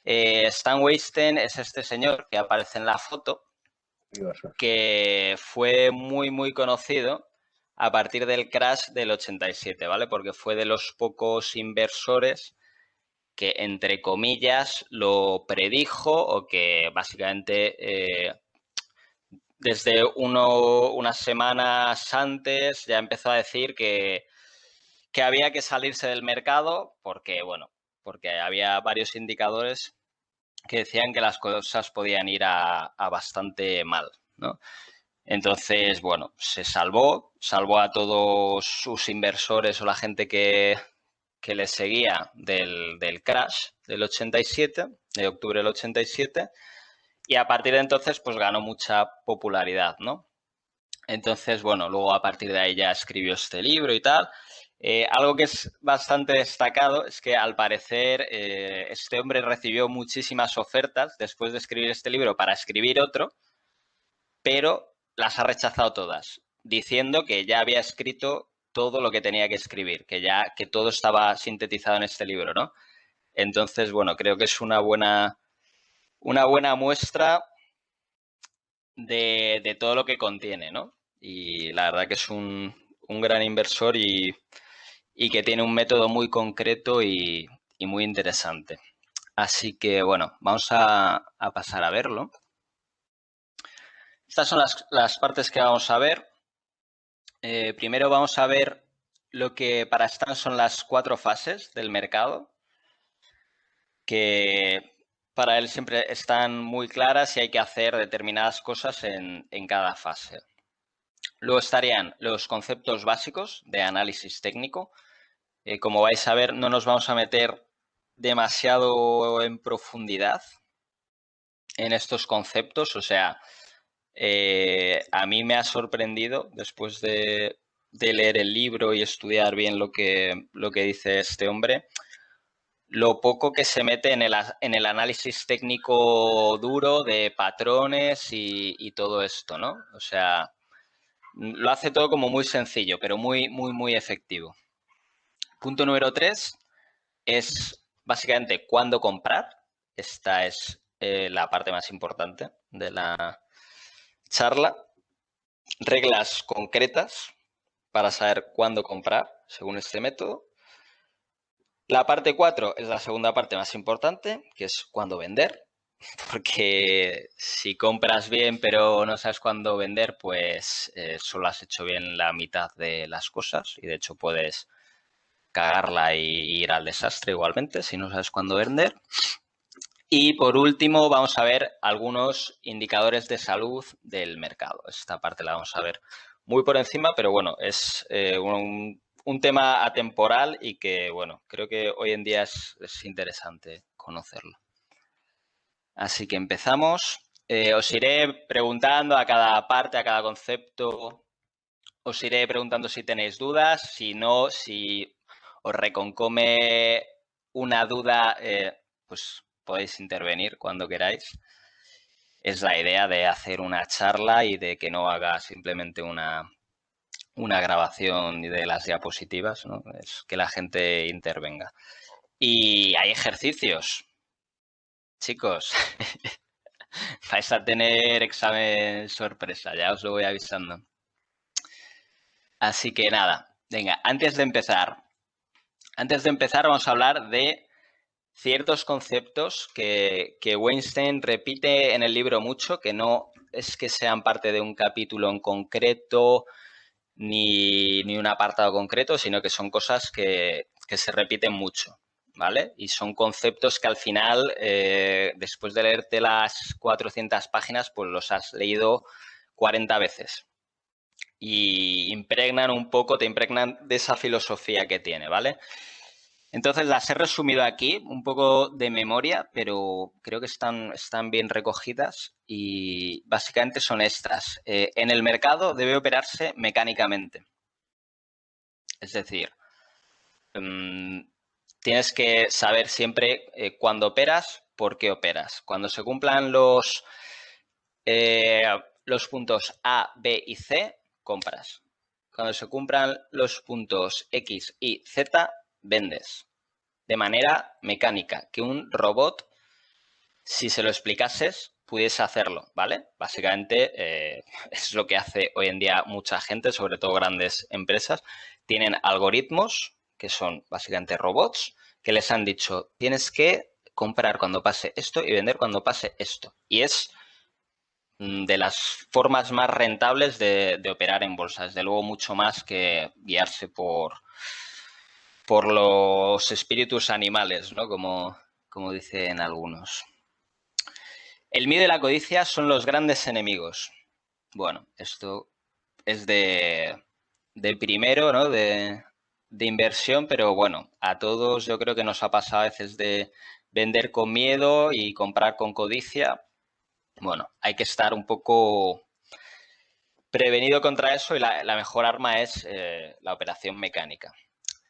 Stan Weinstein es este señor que aparece en la foto, que fue muy conocido a partir del crash del 87, ¿vale? Porque fue de los pocos inversores que, entre comillas, lo predijo o que básicamente desde unas semanas antes ya empezó a decir que había que salirse del mercado porque, bueno, porque había varios indicadores que decían que las cosas podían ir a bastante mal, ¿no? Entonces, bueno, se salvó a todos sus inversores o la gente que le seguía del crash del 87, de octubre del 87, y a partir de entonces pues ganó mucha popularidad, ¿no? Entonces, bueno, luego a partir de ahí ya escribió este libro y tal. Algo que es bastante destacado es que al parecer este hombre recibió muchísimas ofertas después de escribir este libro para escribir otro, pero las ha rechazado todas, diciendo que ya había escrito todo lo que tenía que escribir, que todo estaba sintetizado en este libro, ¿no? Entonces, bueno, creo que es una buena muestra de todo lo que contiene, ¿no? Y la verdad que es un gran inversor y que tiene un método muy concreto y muy interesante. Así que, bueno, vamos a pasar a verlo. Estas son las partes que vamos a ver. Primero vamos a ver lo que para Stan son las 4 fases del mercado, que para él siempre están muy claras y hay que hacer determinadas cosas en cada fase. Luego estarían los conceptos básicos de análisis técnico. Como vais a ver, no nos vamos a meter demasiado en profundidad en estos conceptos. O sea, a mí me ha sorprendido después de leer el libro y estudiar bien lo que dice este hombre, lo poco que se mete en el análisis técnico duro de patrones y todo esto, ¿no? O sea, lo hace todo como muy sencillo, pero muy efectivo. Punto número 3 es básicamente cuándo comprar. Esta es la parte más importante de la charla. Reglas concretas para saber cuándo comprar según este método. La parte 4 es la segunda parte más importante, que es cuándo vender. Porque si compras bien pero no sabes cuándo vender, pues solo has hecho bien la mitad de las cosas y de hecho puedes cagarla y ir al desastre igualmente si no sabes cuándo vender. Y por último vamos a ver algunos indicadores de salud del mercado. Esta parte la vamos a ver muy por encima, pero bueno, es un tema atemporal y que, bueno, creo que hoy en día es interesante conocerlo. Así que empezamos. Os iré preguntando a cada parte, a cada concepto, os iré preguntando si tenéis dudas. Si no, si os reconcome una duda, pues podéis intervenir cuando queráis. Es la idea de hacer una charla y de que no haga simplemente una grabación de las diapositivas, ¿no? Es que la gente intervenga. Y hay ejercicios, chicos. Vais a tener examen sorpresa, ya os lo voy avisando. Así que nada, venga, antes de empezar vamos a hablar de ciertos conceptos que Weinstein repite en el libro mucho, que no es que sean parte de un capítulo en concreto ni un apartado concreto, sino que son cosas que se repiten mucho, ¿vale? Y son conceptos que al final, después de leerte las 400 páginas, pues los has leído 40 veces. Y impregnan un poco, te impregnan de esa filosofía que tiene, ¿vale? Entonces las he resumido aquí, un poco de memoria, pero creo que están bien recogidas y básicamente son estas. En el mercado debe operarse mecánicamente. Es decir, tienes que saber siempre cuándo operas, por qué operas. Cuando se cumplan los puntos A, B y C, compras. Cuando se cumplan los puntos X y Z, vendes. De manera mecánica, que un robot si se lo explicases, pudiese hacerlo, ¿vale? Básicamente es lo que hace hoy en día mucha gente, sobre todo grandes empresas. Tienen algoritmos, que son básicamente robots, que les han dicho, tienes que comprar cuando pase esto y vender cuando pase esto. Y es de las formas más rentables de operar en bolsa. Desde luego, mucho más que guiarse por los espíritus animales, ¿no? Como dicen algunos. El miedo y la codicia son los grandes enemigos. Bueno, esto es de primero, ¿no? De inversión, pero bueno, a todos yo creo que nos ha pasado a veces de vender con miedo y comprar con codicia. Bueno, hay que estar un poco prevenido contra eso y la mejor arma es la operación mecánica.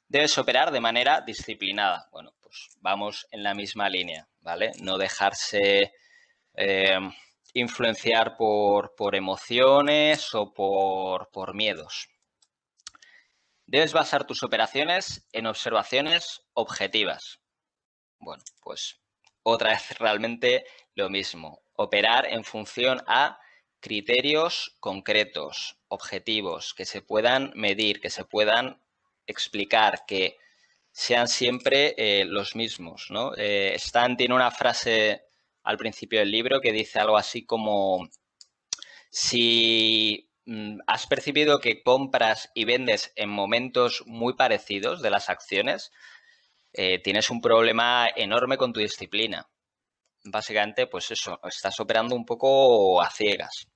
Debes operar de manera disciplinada. Bueno, pues vamos en la misma línea, ¿vale? No dejarse influenciar por emociones o por miedos. Debes basar tus operaciones en observaciones objetivas. Bueno, pues otra vez realmente lo mismo. Operar en función a criterios concretos, objetivos, que se puedan medir, que se puedan explicar, que sean siempre los mismos, ¿no? Stan tiene una frase al principio del libro que dice algo así como: si has percibido que compras y vendes en momentos muy parecidos de las acciones, tienes un problema enorme con tu disciplina. Básicamente, pues eso, estás operando un poco a ciegas.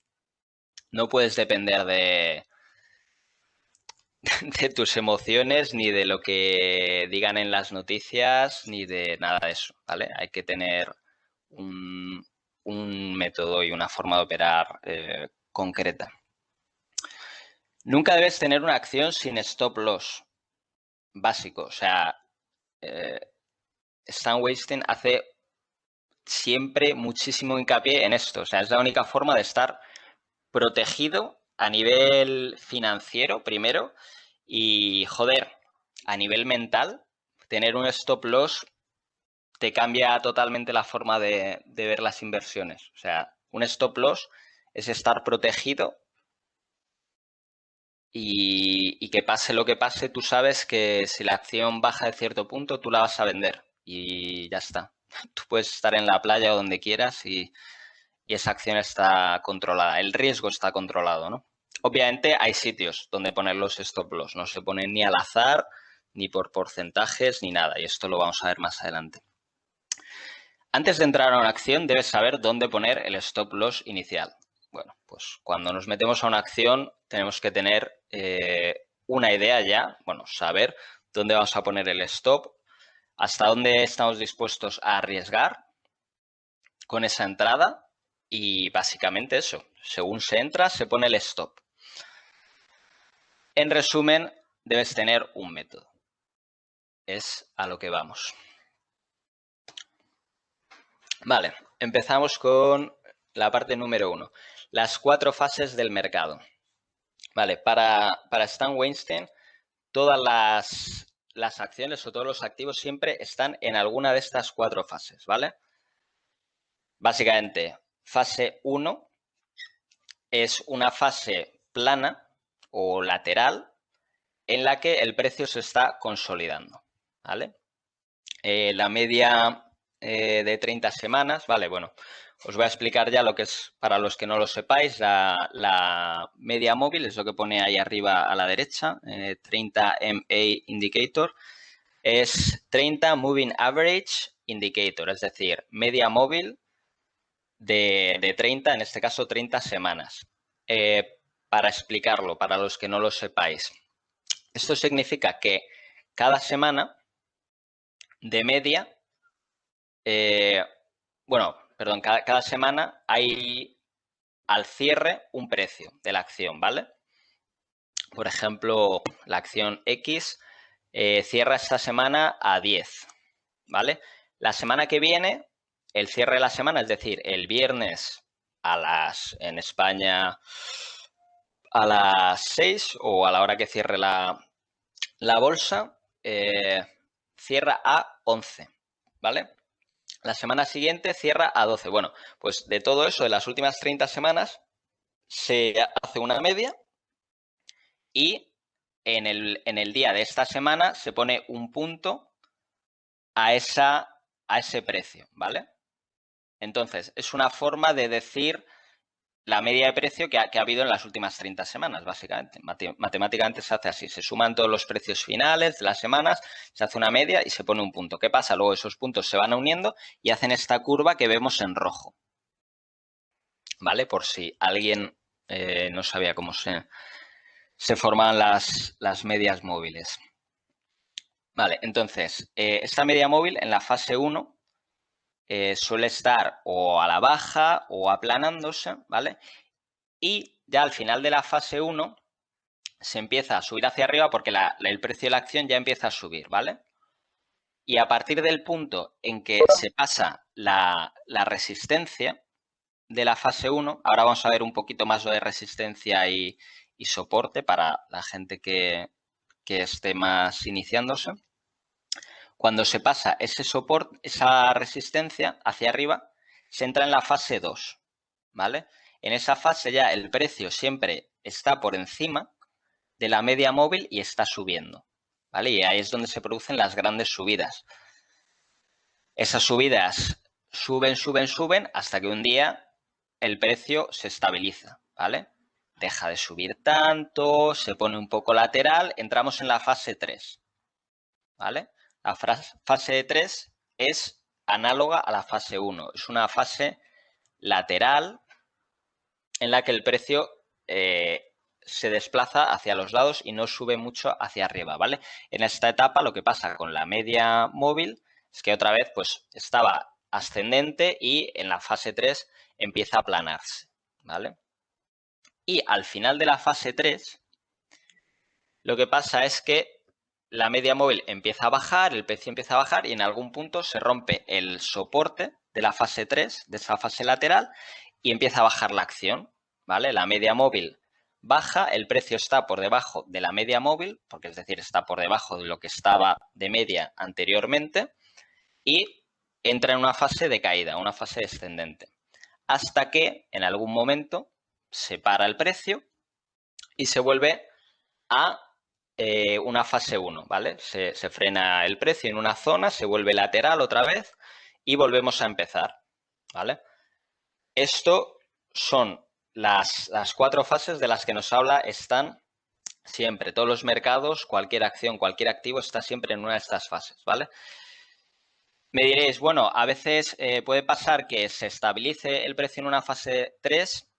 No puedes depender de tus emociones, ni de lo que digan en las noticias, ni de nada de eso, ¿vale? Hay que tener un método y una forma de operar concreta. Nunca debes tener una acción sin stop loss básico. O sea, Stan Weinstein hace siempre muchísimo hincapié en esto. O sea, es la única forma de estar protegido a nivel financiero, primero, y, joder, a nivel mental, tener un stop loss te cambia totalmente la forma de ver las inversiones. O sea, un stop loss es estar protegido y que pase lo que pase, tú sabes que si la acción baja de cierto punto, tú la vas a vender y ya está. Tú puedes estar en la playa o donde quieras y esa acción está controlada. El riesgo está controlado, ¿no? Obviamente hay sitios donde poner los stop loss. No se ponen ni al azar, ni por porcentajes, ni nada. Y esto lo vamos a ver más adelante. Antes de entrar a una acción, debes saber dónde poner el stop loss inicial. Bueno, pues cuando nos metemos a una acción tenemos que tener una idea ya, bueno, saber dónde vamos a poner el stop, hasta dónde estamos dispuestos a arriesgar con esa entrada y básicamente eso. Según se entra, se pone el stop. En resumen, debes tener un método. Es a lo que vamos. Vale, empezamos con la parte número 1. Las 4 fases del mercado. Vale, para Stan Weinstein, todas las acciones o todos los activos siempre están en alguna de estas 4 fases, ¿vale? Básicamente, fase 1 es una fase plana o lateral en la que el precio se está consolidando, ¿vale? La media de 30 semanas, ¿vale? Bueno, os voy a explicar ya lo que es, para los que no lo sepáis, la media móvil, es lo que pone ahí arriba a la derecha, 30 MA Indicator, es 30 Moving Average Indicator, es decir, media móvil de 30, en este caso 30 semanas. Para explicarlo, para los que no lo sepáis, esto significa que cada semana, de media, cada semana hay al cierre un precio de la acción, ¿vale? Por ejemplo, la acción X cierra esta semana a 10, ¿vale? La semana que viene, el cierre de la semana, es decir, el viernes en España, a las 6 o a la hora que cierre la bolsa, cierra a 11, ¿vale? La semana siguiente cierra a 12. Bueno, pues de todo eso, de las últimas 30 semanas, se hace una media y en el día de esta semana se pone un punto a ese precio, ¿vale? Entonces, es una forma de decir la media de precio que ha habido en las últimas 30 semanas, básicamente. Matemáticamente se hace así. Se suman todos los precios finales de las semanas, se hace una media y se pone un punto. ¿Qué pasa? Luego esos puntos se van uniendo y hacen esta curva que vemos en rojo. ¿Vale? Por si alguien no sabía cómo se forman las medias móviles. Vale, entonces, esta media móvil en la fase 1 suele estar o a la baja o aplanándose, ¿vale? Y ya al final de la fase 1 se empieza a subir hacia arriba porque el precio de la acción ya empieza a subir, ¿vale? Y a partir del punto en que se pasa la resistencia de la fase 1, ahora vamos a ver un poquito más lo de resistencia y soporte para la gente que esté más iniciándose. Cuando se pasa ese soporte, esa resistencia hacia arriba, se entra en la fase 2, ¿vale? En esa fase ya el precio siempre está por encima de la media móvil y está subiendo, ¿vale? Y ahí es donde se producen las grandes subidas. Esas subidas suben, suben, suben hasta que un día el precio se estabiliza, ¿vale? Deja de subir tanto, se pone un poco lateral, entramos en la fase 3, ¿vale? La fase 3 es análoga a la fase 1. Es una fase lateral en la que el precio se desplaza hacia los lados y no sube mucho hacia arriba, ¿vale? En esta etapa lo que pasa con la media móvil es que otra vez pues estaba ascendente y en la fase 3 empieza a aplanarse, ¿vale? Y al final de la fase 3 lo que pasa es que la media móvil empieza a bajar, el precio empieza a bajar y en algún punto se rompe el soporte de la fase 3, de esa fase lateral, y empieza a bajar la acción, ¿vale? La media móvil baja, el precio está por debajo de la media móvil, porque es decir, está por debajo de lo que estaba de media anteriormente, y entra en una fase de caída, una fase descendente, hasta que en algún momento se para el precio y se vuelve a una fase 1, ¿vale? Se frena el precio en una zona, se vuelve lateral otra vez y volvemos a empezar, ¿vale? Esto son las 4 fases de las que nos habla, están siempre, todos los mercados, cualquier acción, cualquier activo está siempre en una de estas fases, ¿vale? Me diréis, bueno, a veces puede pasar que se estabilice el precio en una fase 3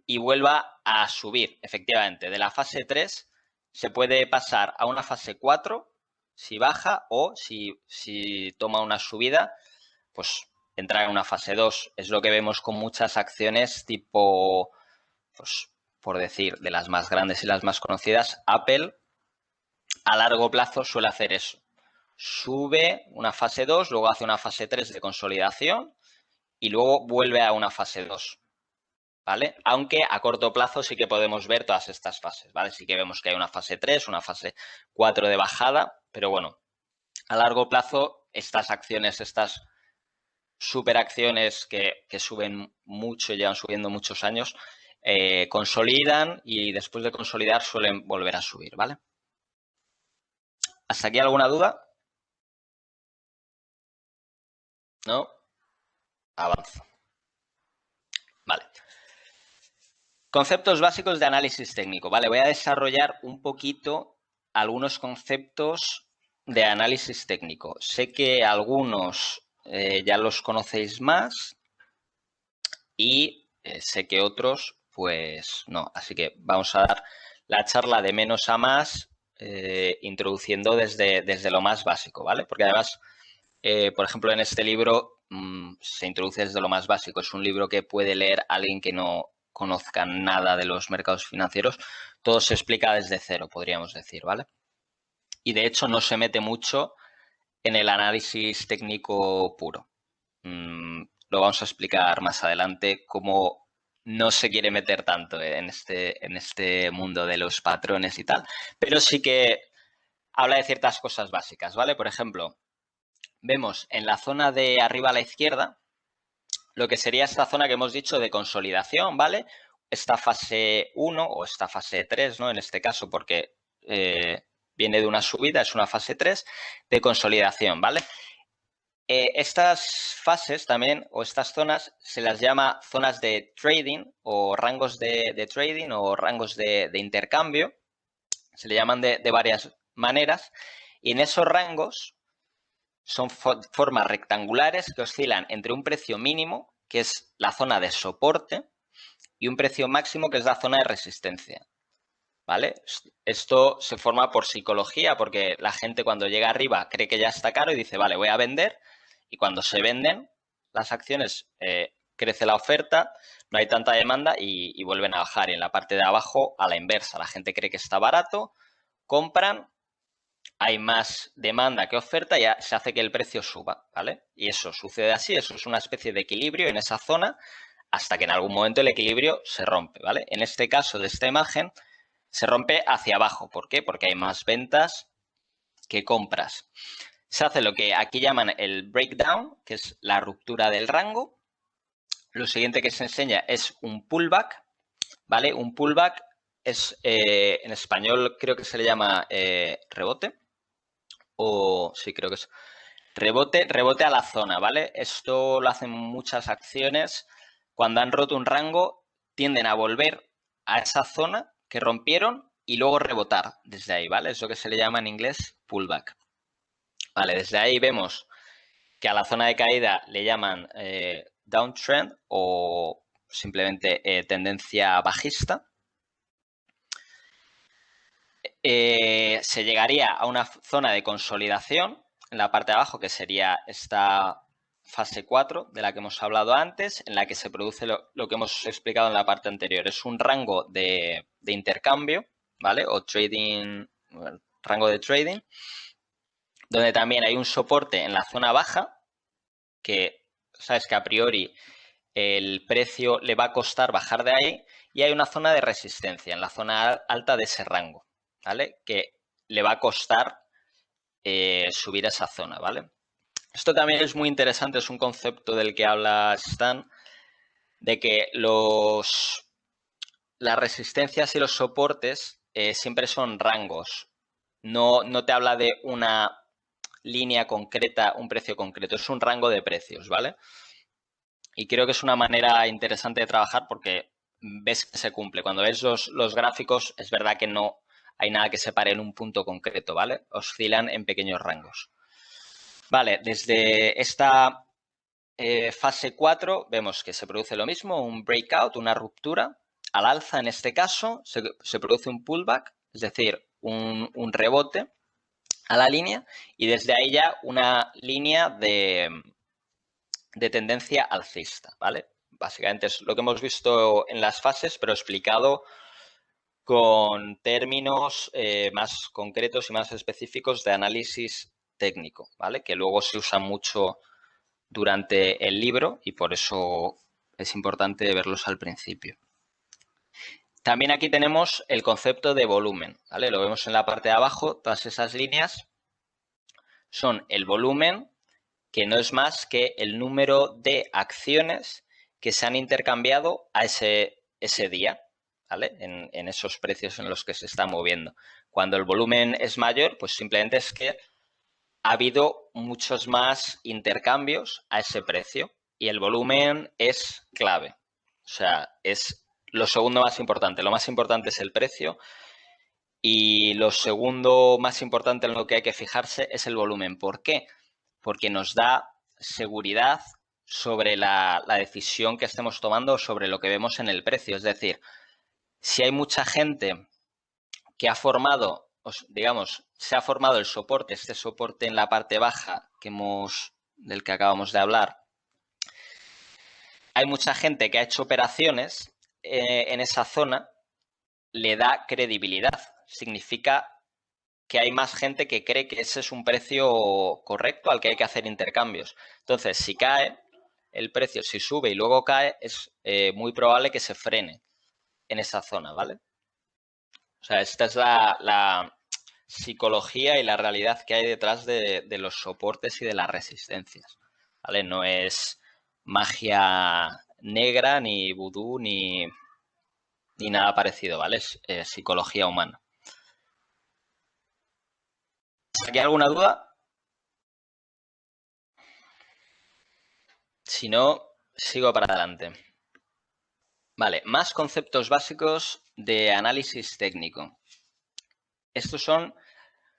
y vuelva a subir, efectivamente. De la fase 3 se puede pasar a una fase 4 si baja o si toma una subida, pues entrar en una fase 2. Es lo que vemos con muchas acciones tipo, pues por decir, de las más grandes y las más conocidas, Apple a largo plazo suele hacer eso. Sube una fase 2, luego hace una fase 3 de consolidación y luego vuelve a una fase 2. ¿Vale? Aunque a corto plazo sí que podemos ver todas estas fases, ¿vale? Sí que vemos que hay una fase 3, una fase 4 de bajada, pero bueno, a largo plazo estas acciones, estas superacciones que suben mucho, llevan subiendo muchos años, consolidan y después de consolidar suelen volver a subir, ¿vale? ¿Hasta aquí alguna duda? ¿No? Avanzo. Vale. Conceptos básicos de análisis técnico, ¿vale? Voy a desarrollar un poquito algunos conceptos de análisis técnico. Sé que algunos ya los conocéis más y sé que otros pues no. Así que vamos a dar la charla de menos a más introduciendo desde lo más básico, ¿vale? Porque además, por ejemplo, en este libro se introduce desde lo más básico. Es un libro que puede leer alguien que no conozca nada de los mercados financieros. Todo se explica desde cero, podríamos decir, ¿vale? Y de hecho no se mete mucho en el análisis técnico puro. Lo vamos a explicar más adelante cómo no se quiere meter tanto en este mundo de los patrones y tal, pero sí que habla de ciertas cosas básicas, ¿vale? Por ejemplo, vemos en la zona de arriba a la izquierda lo que sería esta zona que hemos dicho de consolidación, ¿vale? Esta fase 1 o esta fase 3, ¿no? En este caso, porque viene de una subida, es una fase 3 de consolidación, ¿vale? Estas fases también, o estas zonas, se las llama zonas de trading o rangos de trading o rangos de intercambio. Se le llaman de varias maneras. Y en esos rangos son formas rectangulares que oscilan entre un precio mínimo, que es la zona de soporte, y un precio máximo, que es la zona de resistencia. ¿Vale? Esto se forma por psicología, porque la gente cuando llega arriba cree que ya está caro y dice, vale, voy a vender. Y cuando se venden las acciones, crece la oferta, no hay tanta demanda y vuelven a bajar. Y en la parte de abajo, a la inversa, la gente cree que está barato, compran, hay más demanda que oferta y se hace que el precio suba, ¿vale? Y eso sucede así, eso es una especie de equilibrio en esa zona hasta que en algún momento el equilibrio se rompe, ¿vale? En este caso de esta imagen se rompe hacia abajo. ¿Por qué? Porque hay más ventas que compras. Se hace lo que aquí llaman el breakdown, que es la ruptura del rango. Lo siguiente que se enseña es un pullback, ¿vale? Un pullback es, en español creo que se le llama rebote, o sí, creo que es rebote a la zona, ¿vale? Esto lo hacen muchas acciones. Cuando han roto un rango, tienden a volver a esa zona que rompieron y luego rebotar desde ahí, ¿vale? Es lo que se le llama en inglés pullback. Vale, desde ahí vemos que a la zona de caída le llaman downtrend o simplemente tendencia bajista. Se llegaría a una zona de consolidación en la parte de abajo, que sería esta fase 4 de la que hemos hablado antes, en la que se produce lo que hemos explicado en la parte anterior. Es un rango de intercambio, ¿vale? O trading, rango de trading, donde también hay un soporte en la zona baja, que sabes que a priori el precio le va a costar bajar de ahí, y hay una zona de resistencia en la zona alta de ese rango, ¿vale? Que le va a costar subir a esa zona, ¿vale? Esto también es muy interesante, es un concepto del que habla Stan, de que las resistencias y los soportes siempre son rangos. No te habla de una línea concreta, un precio concreto, es un rango de precios, ¿vale? Y creo que es una manera interesante de trabajar porque ves que se cumple. Cuando ves los gráficos, es verdad que no hay nada que se pare en un punto concreto, ¿vale? Oscilan en pequeños rangos. Vale, desde esta fase 4 vemos que se produce lo mismo, un breakout, una ruptura. Al alza, en este caso, se produce un pullback, es decir, un rebote a la línea, y desde ahí ya una línea de tendencia alcista, ¿vale? Básicamente es lo que hemos visto en las fases, pero explicado con términos más concretos y más específicos de análisis técnico, ¿vale? Que luego se usa mucho durante el libro y por eso es importante verlos al principio. También aquí tenemos el concepto de volumen, ¿vale? Lo vemos en la parte de abajo, todas esas líneas son el volumen, que no es más que el número de acciones que se han intercambiado a ese día, ¿vale? En esos precios en los que se está moviendo. Cuando el volumen es mayor, pues simplemente es que ha habido muchos más intercambios a ese precio y el volumen es clave. O sea, es lo segundo más importante. Lo más importante es el precio y lo segundo más importante en lo que hay que fijarse es el volumen. ¿Por qué? Porque nos da seguridad sobre la decisión que estemos tomando, sobre lo que vemos en el precio. Es decir, si hay mucha gente que ha formado, digamos, se ha formado el soporte, este soporte en la parte baja del que acabamos de hablar, hay mucha gente que ha hecho operaciones en esa zona, le da credibilidad. Significa que hay más gente que cree que ese es un precio correcto al que hay que hacer intercambios. Entonces, si cae el precio, si sube y luego cae, es muy probable que se frene en esa zona, ¿vale? O sea, esta es psicología y la realidad que hay detrás de los soportes y de las resistencias, ¿vale? No es magia negra, ni vudú, ni nada parecido, ¿vale? Es psicología humana. ¿Aquí alguna duda? Si no, sigo para adelante. Vale, más conceptos básicos de análisis técnico. Estos son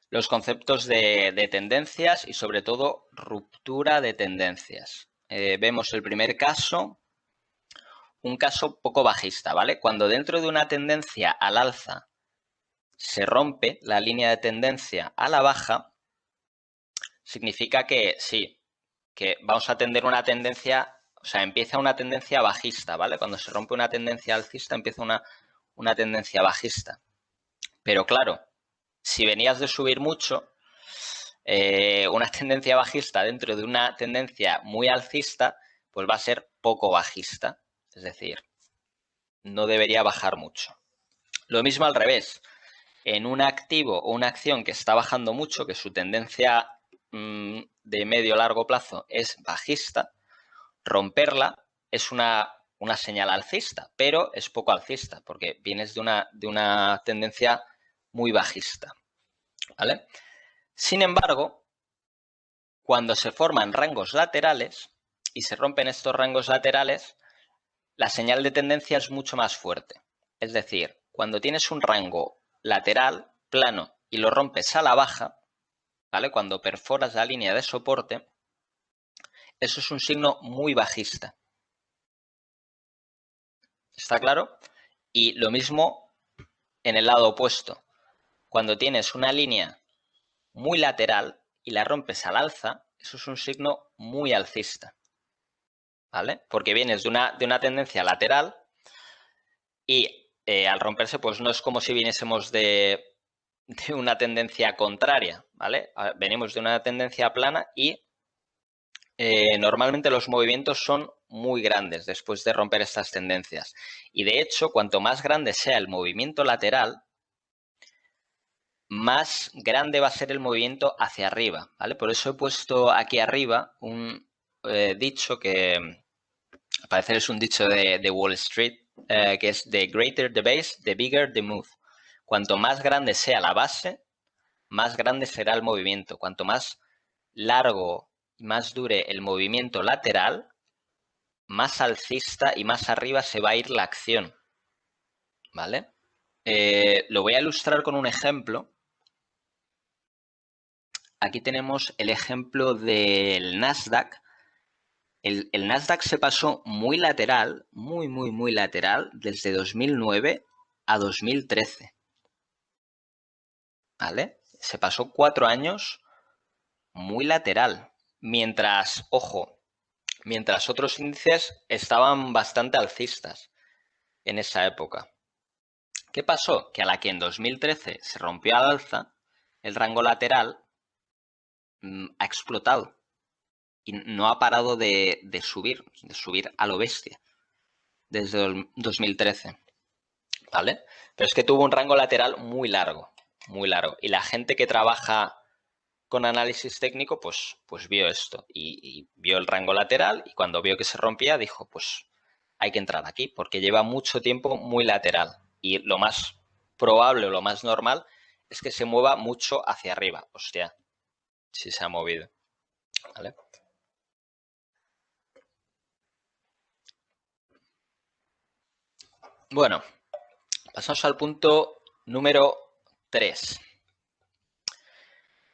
los conceptos de tendencias y sobre todo ruptura de tendencias. Vemos el primer caso, un caso poco bajista, ¿vale? Cuando dentro de una tendencia al alza se rompe la línea de tendencia a la baja, significa que sí, que vamos a tener una tendencia, o sea, empieza una tendencia bajista, ¿vale? Cuando se rompe una tendencia alcista empieza una tendencia bajista. Pero claro, si venías de subir mucho, una tendencia bajista dentro de una tendencia muy alcista, pues va a ser poco bajista. Es decir, no debería bajar mucho. Lo mismo al revés. En un activo o una acción que está bajando mucho, que su tendencia de medio a largo plazo es bajista, romperla es una señal alcista, pero es poco alcista, porque vienes de una tendencia muy bajista, ¿vale? Sin embargo, cuando se forman rangos laterales y se rompen estos rangos laterales, la señal de tendencia es mucho más fuerte. Es decir, cuando tienes un rango lateral plano y lo rompes a la baja, ¿vale? Cuando perforas la línea de soporte, eso es un signo muy bajista. ¿Está claro? Y lo mismo en el lado opuesto. Cuando tienes una línea muy lateral y la rompes al alza, eso es un signo muy alcista, ¿vale? Porque vienes de una tendencia lateral y al romperse, pues no es como si viniésemos de una tendencia contraria, ¿vale? Venimos de una tendencia plana y normalmente los movimientos son muy grandes después de romper estas tendencias. Y de hecho, cuanto más grande sea el movimiento lateral, más grande va a ser el movimiento hacia arriba, ¿vale? Por eso he puesto aquí arriba un dicho que al parecer es un dicho de Wall Street, que es the greater the base, the bigger the move. Cuanto más grande sea la base, más grande será el movimiento. Cuanto más largo y más dure el movimiento lateral, más alcista y más arriba se va a ir la acción, ¿vale? Lo voy a ilustrar con un ejemplo. Aquí tenemos el ejemplo del Nasdaq. El Nasdaq se pasó muy lateral, muy lateral, desde 2009 a 2013. ¿Vale? Se pasó 4 años muy lateral. Mientras, ojo, mientras otros índices estaban bastante alcistas en esa época. ¿Qué pasó? Que a la que en 2013 se rompió al alza, el rango lateral ha explotado y no ha parado de subir a lo bestia desde el 2013, ¿vale? Pero es que tuvo un rango lateral muy largo, y la gente que trabaja con análisis técnico, pues vio esto y vio el rango lateral y cuando vio que se rompía dijo, pues hay que entrar aquí porque lleva mucho tiempo muy lateral y lo más probable o lo más normal es que se mueva mucho hacia arriba. Hostia, si se ha movido, ¿vale? Bueno, pasamos al punto número 3.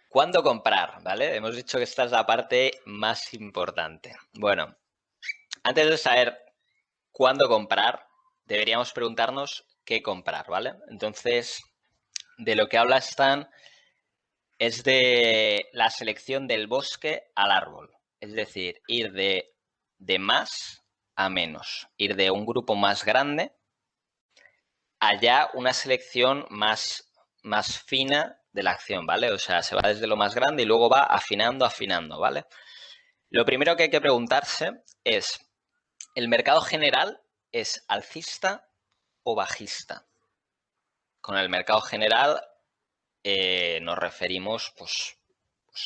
¿Cuándo comprar? ¿Vale? Hemos dicho que esta es la parte más importante. Bueno, antes de saber cuándo comprar, deberíamos preguntarnos qué comprar, ¿vale? Entonces, de lo que habla Stan es de la selección del bosque al árbol. Es decir, ir de más a menos. Ir de un grupo más grande allá una selección más fina de la acción, ¿vale? O sea, se va desde lo más grande y luego va afinando, ¿vale? Lo primero que hay que preguntarse es, ¿el mercado general es alcista o bajista? Con el mercado general nos referimos pues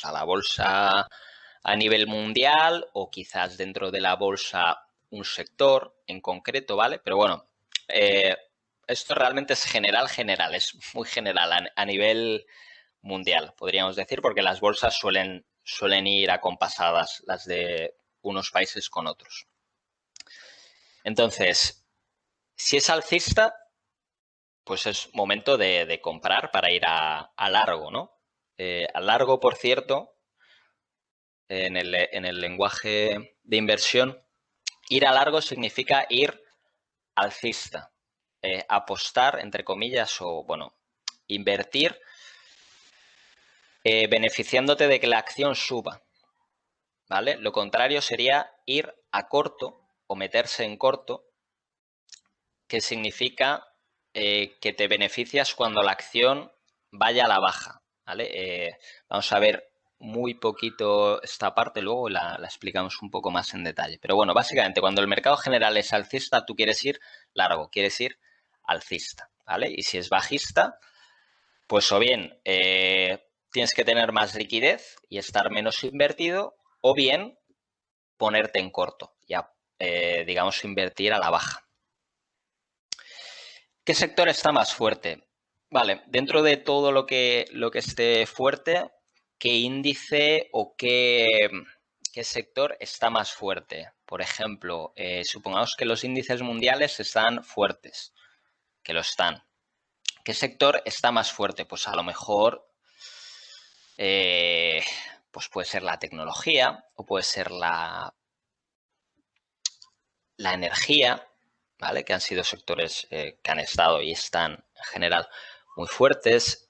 a la bolsa a nivel mundial o quizás dentro de la bolsa un sector en concreto, ¿vale? Pero bueno, esto realmente es general, es muy general a nivel mundial, podríamos decir, porque las bolsas suelen ir acompasadas las de unos países con otros. Entonces, si es alcista, pues es momento de comprar para ir a largo, ¿no? A largo, por cierto, en el lenguaje de inversión, ir a largo significa ir alcista, apostar, entre comillas, o, bueno, invertir beneficiándote de que la acción suba, ¿vale? Lo contrario sería ir a corto o meterse en corto, que significa que te beneficias cuando la acción vaya a la baja, ¿vale? Vamos a ver muy poquito esta parte, luego la explicamos un poco más en detalle. Pero bueno, básicamente cuando el mercado general es alcista, tú quieres ir largo, quieres ir alcista, ¿vale? Y si es bajista, pues o bien tienes que tener más liquidez y estar menos invertido, o bien ponerte en corto, ya digamos invertir a la baja. ¿Qué sector está más fuerte? Vale, dentro de todo lo que esté fuerte, ¿qué índice o qué sector está más fuerte? Por ejemplo, supongamos que los índices mundiales están fuertes, que lo están. ¿Qué sector está más fuerte? Pues a lo mejor pues puede ser la tecnología o puede ser la energía, ¿vale? Que han sido sectores que han estado y están en general muy fuertes.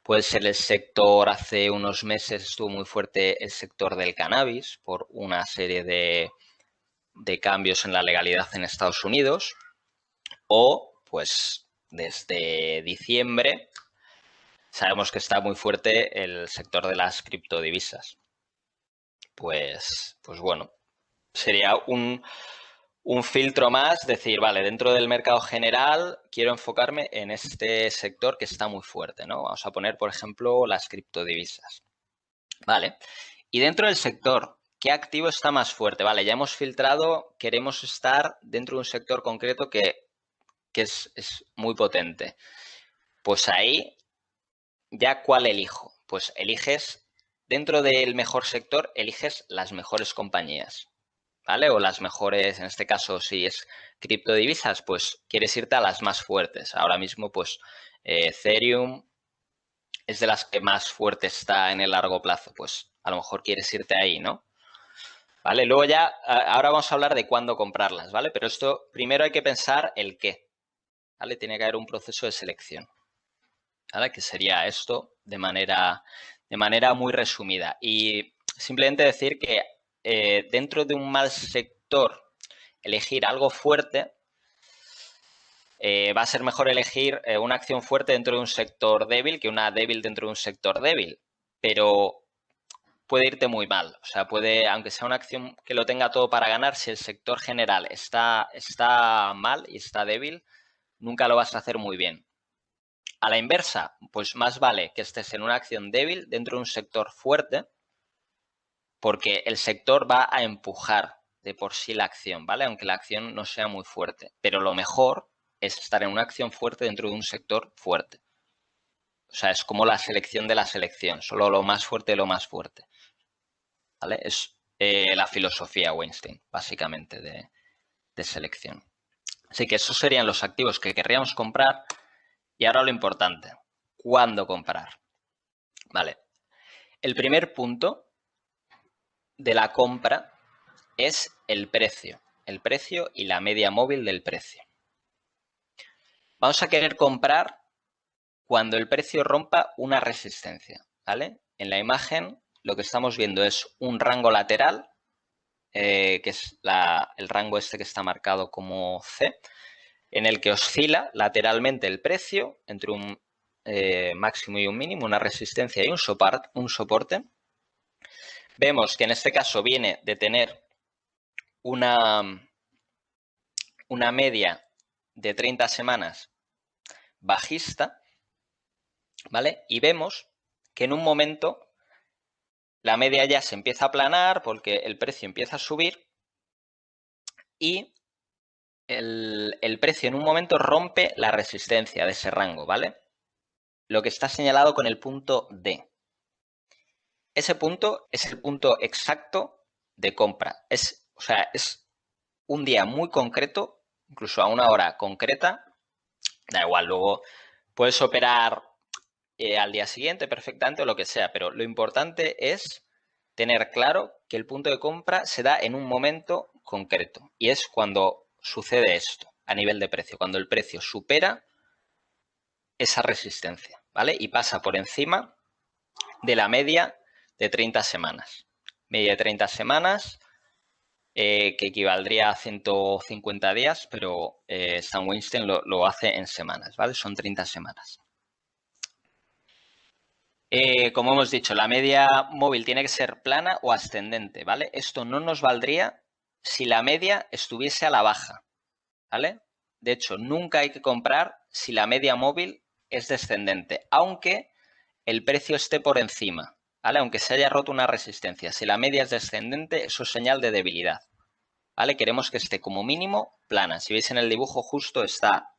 Puede ser el sector, hace unos meses estuvo muy fuerte el sector del cannabis por una serie de cambios en la legalidad en Estados Unidos. O, pues, desde diciembre sabemos que está muy fuerte el sector de las criptodivisas. Pues bueno, sería un filtro más, decir, vale, dentro del mercado general quiero enfocarme en este sector que está muy fuerte, ¿no? Vamos a poner, por ejemplo, las criptodivisas. Vale. Y dentro del sector, ¿qué activo está más fuerte? Vale, ya hemos filtrado, queremos estar dentro de un sector concreto que es muy potente. Pues ahí, ¿ya cuál elijo? Pues eliges, dentro del mejor sector, eliges las mejores compañías. ¿Vale? O las mejores, en este caso, si es criptodivisas, pues quieres irte a las más fuertes. Ahora mismo, pues, Ethereum es de las que más fuerte está en el largo plazo. Pues a lo mejor quieres irte ahí, ¿no? ¿Vale? Luego ya, ahora vamos a hablar de cuándo comprarlas, ¿vale? Pero esto, primero hay que pensar el qué, ¿vale? Tiene que haber un proceso de selección, ¿vale? Que sería esto de manera muy resumida. Y simplemente decir que dentro de un mal sector, elegir algo fuerte, va a ser mejor elegir una acción fuerte dentro de un sector débil que una débil dentro de un sector débil. Pero puede irte muy mal. O sea, puede, aunque sea una acción que lo tenga todo para ganar, si el sector general está mal y está débil, nunca lo vas a hacer muy bien. A la inversa, pues más vale que estés en una acción débil dentro de un sector fuerte, porque el sector va a empujar de por sí la acción, ¿vale? Aunque la acción no sea muy fuerte. Pero lo mejor es estar en una acción fuerte dentro de un sector fuerte. O sea, es como la selección de la selección, solo lo más fuerte de lo más fuerte. ¿Vale? Es la filosofía Weinstein, básicamente, de selección. Así que esos serían los activos que querríamos comprar. Y ahora lo importante, ¿cuándo comprar? Vale. El primer punto de la compra es el precio y la media móvil del precio. Vamos a querer comprar cuando el precio rompa una resistencia, ¿vale? En la imagen lo que estamos viendo es un rango lateral, que es el rango este que está marcado como C, en el que oscila lateralmente el precio entre un máximo y un mínimo, una resistencia y un soporte. Vemos que en este caso viene de tener una media de 30 semanas bajista, ¿vale? Y vemos que en un momento la media ya se empieza a aplanar porque el precio empieza a subir y el precio en un momento rompe la resistencia de ese rango, ¿vale? Lo que está señalado con el punto D. Ese punto es el punto exacto de compra. O sea, es un día muy concreto, incluso a una hora concreta. Da igual, luego puedes operar al día siguiente perfectamente o lo que sea, pero lo importante es tener claro que el punto de compra se da en un momento concreto y es cuando sucede esto a nivel de precio, cuando el precio supera esa resistencia, ¿vale? Y pasa por encima de la media de 30 semanas. Media de 30 semanas, que equivaldría a 150 días, pero Sam Weinstein lo hace en semanas, ¿vale? Son 30 semanas. Como hemos dicho, la media móvil tiene que ser plana o ascendente, ¿vale? Esto no nos valdría si la media estuviese a la baja, ¿vale? De hecho, nunca hay que comprar si la media móvil es descendente, aunque el precio esté por encima, ¿vale? Aunque se haya roto una resistencia. Si la media es descendente, eso es señal de debilidad, ¿vale? Queremos que esté como mínimo plana. Si veis en el dibujo, justo está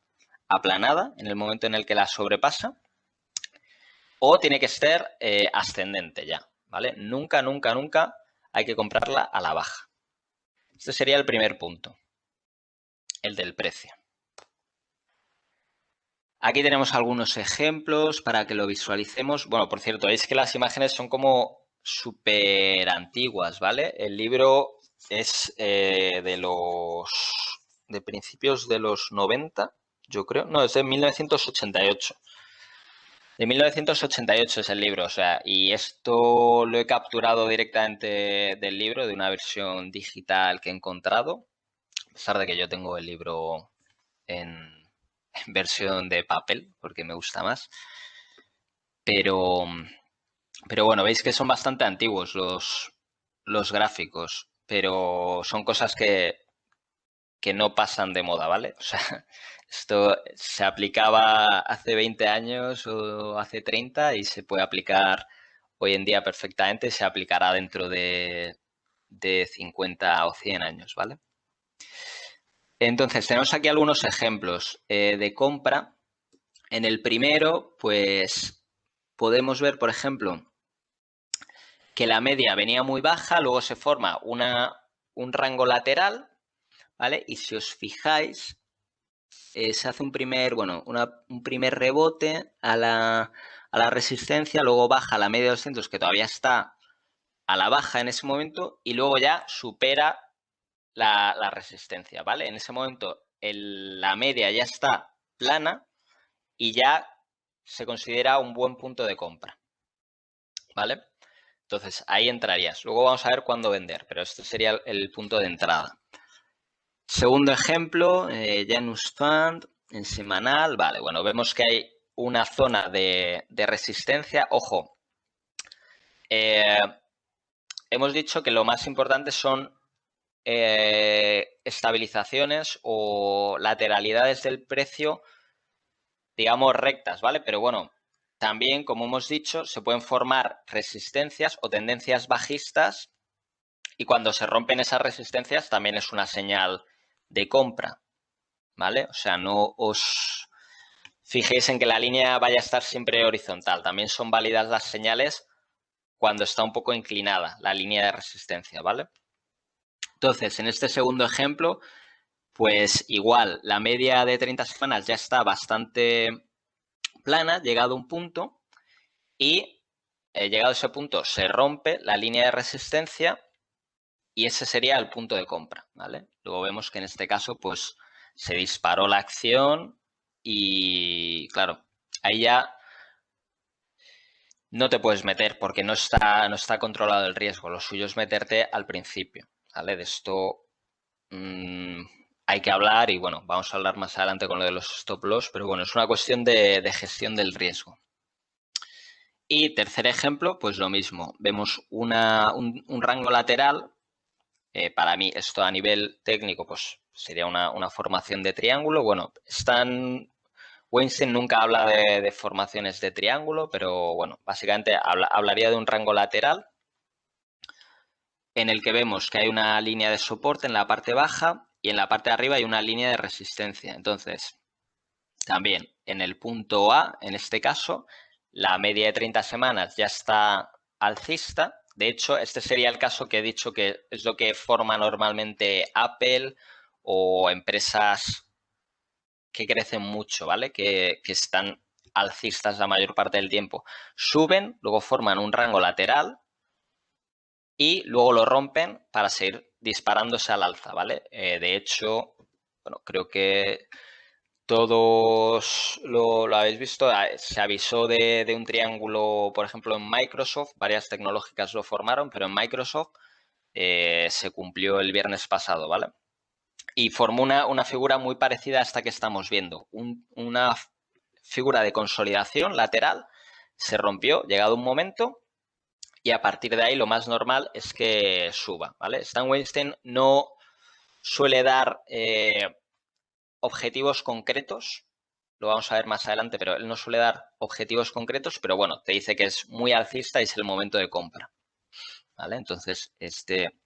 aplanada en el momento en el que la sobrepasa. O tiene que ser ascendente ya, ¿vale? Nunca, nunca, nunca hay que comprarla a la baja. Este sería el primer punto, el del precio. Aquí tenemos algunos ejemplos para que lo visualicemos. Bueno, por cierto, veis que las imágenes son como súper antiguas, ¿vale? El libro es de principios de los 90, yo creo. No, es de 1988. De 1988 es el libro, o sea, y esto lo he capturado directamente del libro, de una versión digital que he encontrado, a pesar de que yo tengo el libro en versión de papel, porque me gusta más. Pero bueno, veis que son bastante antiguos los gráficos, pero son cosas que no pasan de moda, ¿vale? O sea, esto se aplicaba hace 20 años o hace 30 y se puede aplicar hoy en día perfectamente, se aplicará dentro de 50 o 100 años, ¿vale? Entonces, tenemos aquí algunos ejemplos de compra. En el primero, pues podemos ver, por ejemplo, que la media venía muy baja, luego se forma un rango lateral, ¿vale? Y si os fijáis, se hace un primer rebote a la resistencia, luego baja a la media de 200, que todavía está a la baja en ese momento, y luego ya supera la resistencia, ¿vale? En ese momento la media ya está plana y ya se considera un buen punto de compra, ¿vale? Entonces, ahí entrarías. Luego vamos a ver cuándo vender, pero este sería el punto de entrada. Segundo ejemplo, Janus Fund en semanal. Vale, bueno, vemos que hay una zona de resistencia. Ojo, hemos dicho que lo más importante son estabilizaciones o lateralidades del precio, digamos, rectas, ¿vale? Pero bueno, también, como hemos dicho, se pueden formar resistencias o tendencias bajistas y cuando se rompen esas resistencias también es una señal de compra, ¿vale? O sea, no os fijéis en que la línea vaya a estar siempre horizontal. También son válidas las señales cuando está un poco inclinada la línea de resistencia, ¿vale? Entonces, en este segundo ejemplo, pues igual, la media de 30 semanas ya está bastante plana, llegado a un punto, y llegado a ese punto se rompe la línea de resistencia y ese sería el punto de compra, ¿vale? Luego vemos que en este caso, pues, se disparó la acción y, claro, ahí ya no te puedes meter porque no está controlado el riesgo. Lo suyo es meterte al principio, ¿vale? De esto hay que hablar y, bueno, vamos a hablar más adelante con lo de los stop loss, pero bueno, es una cuestión de gestión del riesgo. Y tercer ejemplo, pues lo mismo. Vemos un rango lateral. Para mí esto a nivel técnico pues sería una formación de triángulo. Bueno, están Weinstein nunca habla de formaciones de triángulo, pero bueno, básicamente hablaría de un rango lateral en el que vemos que hay una línea de soporte en la parte baja y en la parte de arriba hay una línea de resistencia. Entonces, también en el punto A, en este caso, la media de 30 semanas ya está alcista. De hecho, este sería el caso que he dicho que es lo que forma normalmente Apple o empresas que crecen mucho, ¿vale? Que están alcistas la mayor parte del tiempo. Suben, luego forman un rango lateral y luego lo rompen para seguir disparándose al alza, ¿vale? De hecho, bueno, creo que todos lo habéis visto. Se avisó de un triángulo, por ejemplo, en Microsoft. Varias tecnológicas lo formaron, pero en Microsoft se cumplió el viernes pasado, ¿vale? Y formó una figura muy parecida a esta que estamos viendo. Una figura de consolidación lateral se rompió llegado un momento y a partir de ahí lo más normal es que suba, ¿vale? Stan Weinstein no suele dar objetivos concretos, lo vamos a ver más adelante, pero él no suele dar objetivos concretos, pero bueno, te dice que es muy alcista y es el momento de compra, ¿vale? Entonces, este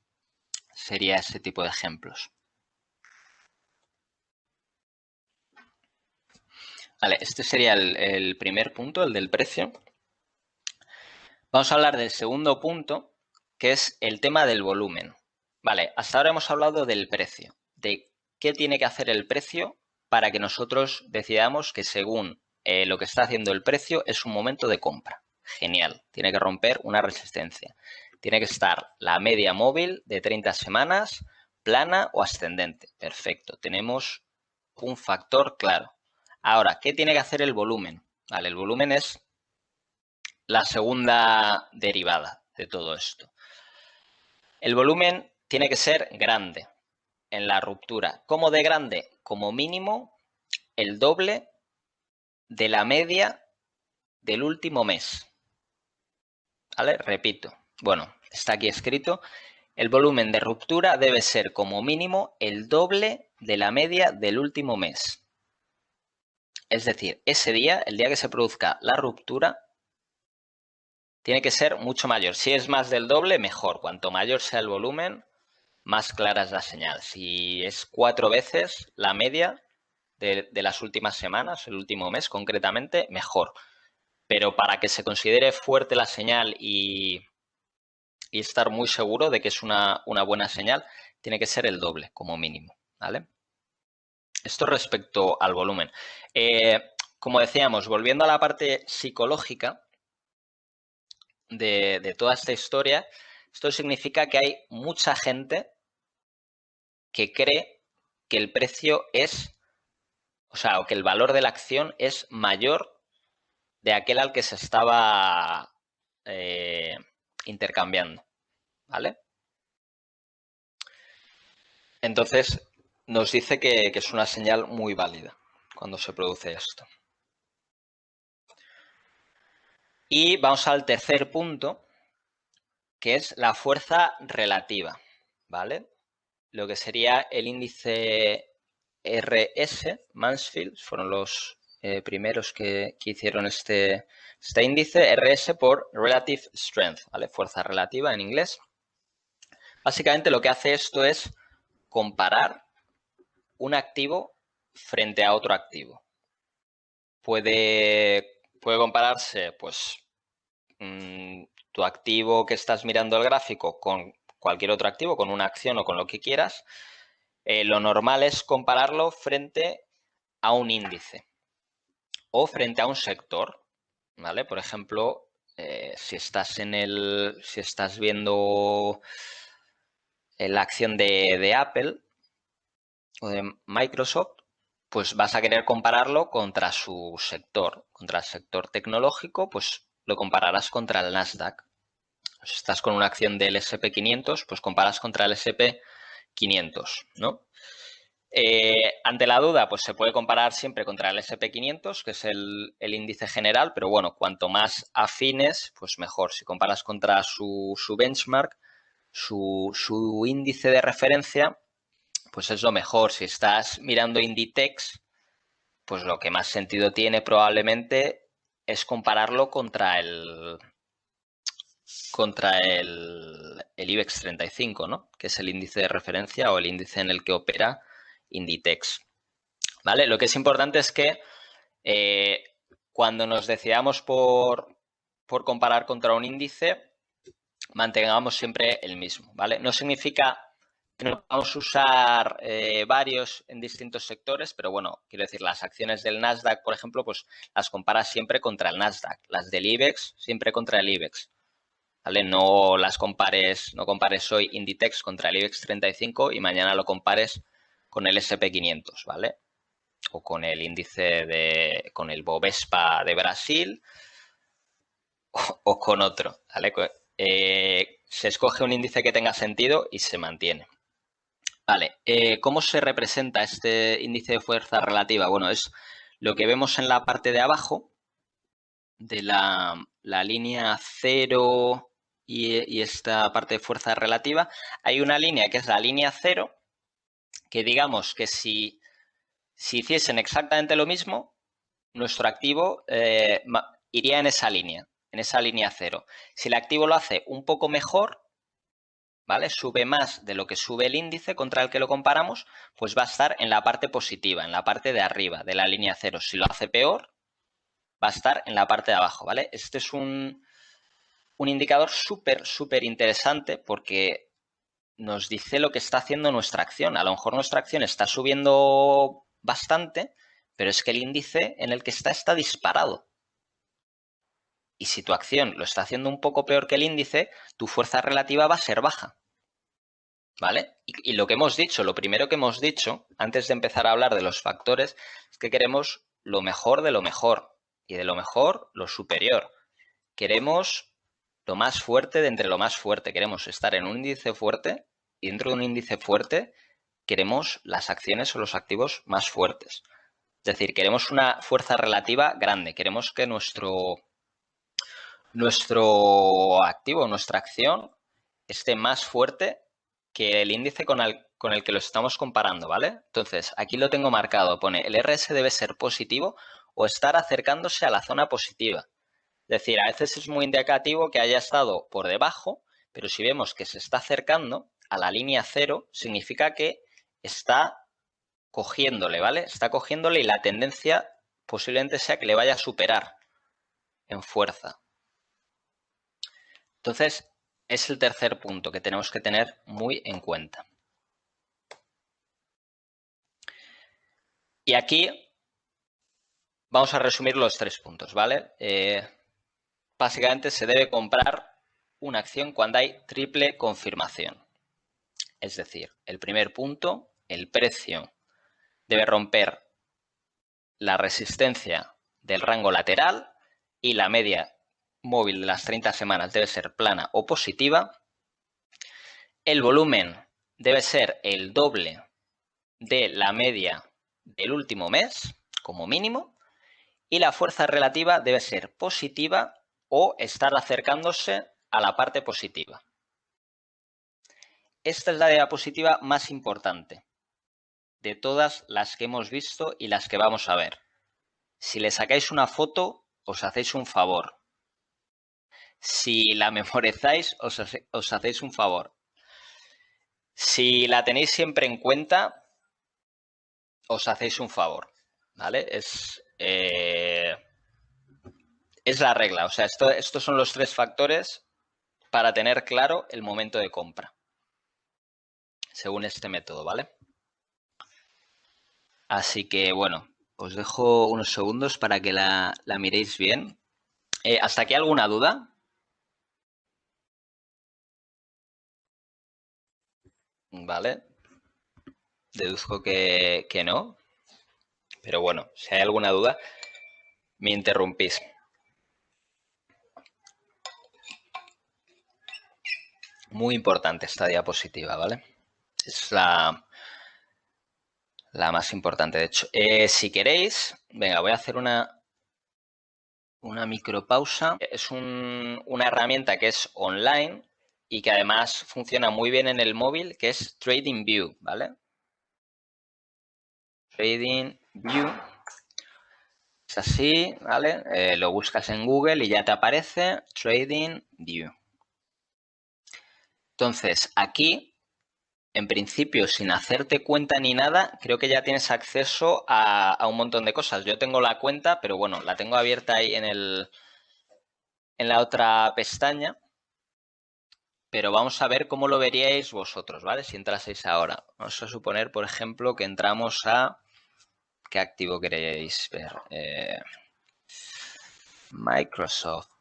sería ese tipo de ejemplos. Vale, este sería el primer punto, el del precio. Vamos a hablar del segundo punto, que es el tema del volumen. Vale, hasta ahora hemos hablado del precio, de qué tiene que hacer el precio para que nosotros decidamos que según lo que está haciendo el precio es un momento de compra. Genial, tiene que romper una resistencia. Tiene que estar la media móvil de 30 semanas plana o ascendente. Perfecto, tenemos un factor claro. Ahora, ¿qué tiene que hacer el volumen? Vale, el volumen es la segunda derivada de todo esto. El volumen tiene que ser grande en la ruptura. ¿Cómo de grande? Como mínimo el doble de la media del último mes. ¿Vale? Repito. Bueno, está aquí escrito. El volumen de ruptura debe ser como mínimo el doble de la media del último mes. Es decir, ese día, el día que se produzca la ruptura, tiene que ser mucho mayor. Si es más del doble, mejor. Cuanto mayor sea el volumen, más clara es la señal. Si es 4 veces la media de las últimas semanas, el último mes concretamente, mejor. Pero para que se considere fuerte la señal y estar muy seguro de que es una buena señal, tiene que ser el doble como mínimo, ¿vale? Esto respecto al volumen. Como decíamos, volviendo a la parte psicológica de toda esta historia, esto significa que hay mucha gente que cree que el precio es, o sea, o que el valor de la acción es mayor de aquel al que se estaba intercambiando, ¿vale? Entonces, nos dice que es una señal muy válida cuando se produce esto. Y vamos al tercer punto, que es la fuerza relativa, ¿vale? Lo que sería el índice RS, Mansfield, fueron los primeros que hicieron este índice, RS por Relative Strength, ¿vale? Fuerza relativa en inglés. Básicamente lo que hace esto es comparar un activo frente a otro activo. Puede compararse, pues, tu activo que estás mirando el gráfico con cualquier otro activo, con una acción o con lo que quieras. Lo normal es compararlo frente a un índice o frente a un sector, ¿vale? Por ejemplo, si estás viendo la acción de Apple o de Microsoft, pues vas a querer compararlo contra su sector, contra el sector tecnológico, pues lo compararás contra el Nasdaq. Si estás con una acción del SP500, pues comparas contra el SP500, ¿no? Ante la duda, pues se puede comparar siempre contra el SP500, que es el índice general, pero bueno, cuanto más afines, pues mejor. Si comparas contra su benchmark, su índice de referencia, pues es lo mejor. Si estás mirando Inditex, pues lo que más sentido tiene probablemente es compararlo contra el IBEX 35, ¿no? Que es el índice de referencia o el índice en el que opera Inditex. ¿Vale? Lo que es importante es que cuando nos decidamos por comparar contra un índice, mantengamos siempre el mismo, ¿vale? No significa que no vamos a usar varios en distintos sectores, pero bueno, quiero decir, las acciones del Nasdaq, por ejemplo, pues las comparas siempre contra el Nasdaq, las del IBEX siempre contra el IBEX, ¿vale? No las compares, no compares hoy Inditex contra el IBEX 35 y mañana lo compares con el S&P 500, ¿vale? O con el índice con el Bovespa de Brasil o con otro, ¿vale? Se escoge un índice que tenga sentido y se mantiene. Vale, ¿cómo se representa este índice de fuerza relativa? Bueno, es lo que vemos en la parte de abajo de la línea 0 y esta parte de fuerza relativa. Hay una línea que es la línea 0, que digamos que si hiciesen exactamente lo mismo, nuestro activo iría en esa línea 0. Si el activo lo hace un poco mejor, ¿vale? Sube más de lo que sube el índice contra el que lo comparamos, pues va a estar en la parte positiva, en la parte de arriba de la línea 0. Si lo hace peor, va a estar en la parte de abajo, ¿vale? Este es un indicador súper interesante porque nos dice lo que está haciendo nuestra acción. A lo mejor nuestra acción está subiendo bastante, pero es que el índice en el que está disparado. Y si tu acción lo está haciendo un poco peor que el índice, tu fuerza relativa va a ser baja. ¿Vale? Y lo que hemos dicho, lo primero que hemos dicho, antes de empezar a hablar de los factores, es que queremos lo mejor de lo mejor. Y de lo mejor, lo superior. Queremos lo más fuerte de entre lo más fuerte. Queremos estar en un índice fuerte y dentro de un índice fuerte queremos las acciones o los activos más fuertes. Es decir, queremos una fuerza relativa grande. Queremos que nuestro activo, nuestra acción, esté más fuerte que el índice con el que lo estamos comparando, ¿vale? Entonces, aquí lo tengo marcado. Pone, el RS debe ser positivo o estar acercándose a la zona positiva. Es decir, a veces es muy indicativo que haya estado por debajo, pero si vemos que se está acercando a la línea 0, significa que está cogiéndole, ¿vale? Está cogiéndole y la tendencia posiblemente sea que le vaya a superar en fuerza. Entonces, es el tercer punto que tenemos que tener muy en cuenta. Y aquí vamos a resumir los 3 puntos, ¿vale? Básicamente se debe comprar una acción cuando hay triple confirmación. Es decir, el primer punto, el precio debe romper la resistencia del rango lateral y la media móvil de las 30 semanas debe ser plana o positiva. El volumen debe ser el doble de la media del último mes, como mínimo, y la fuerza relativa debe ser positiva o estar acercándose a la parte positiva. Esta es la diapositiva más importante de todas las que hemos visto y las que vamos a ver. Si le sacáis una foto, os hacéis un favor. Si la memorizáis, os hacéis un favor. Si la tenéis siempre en cuenta, os hacéis un favor, ¿vale? Es la regla. O sea, estos son los 3 factores para tener claro el momento de compra, según este método, ¿vale? Así que, bueno, os dejo unos segundos para que la miréis bien. ¿Hasta aquí alguna duda? Vale. Deduzco que no. Pero bueno, si hay alguna duda, me interrumpís. Muy importante esta diapositiva, ¿vale? Es la más importante, de hecho. Si queréis, venga, voy a hacer una micropausa. Es una herramienta que es online y que además funciona muy bien en el móvil, que es TradingView, ¿vale? TradingView. Es así, ¿vale? Lo buscas en Google y ya te aparece Trading View. Entonces, aquí, en principio, sin hacerte cuenta ni nada, creo que ya tienes acceso a un montón de cosas. Yo tengo la cuenta, pero bueno, la tengo abierta ahí en la otra pestaña. Pero vamos a ver cómo lo veríais vosotros, ¿vale? Si entraseis ahora. Vamos a suponer, por ejemplo, que entramos a... ¿Qué activo queréis ver? Microsoft,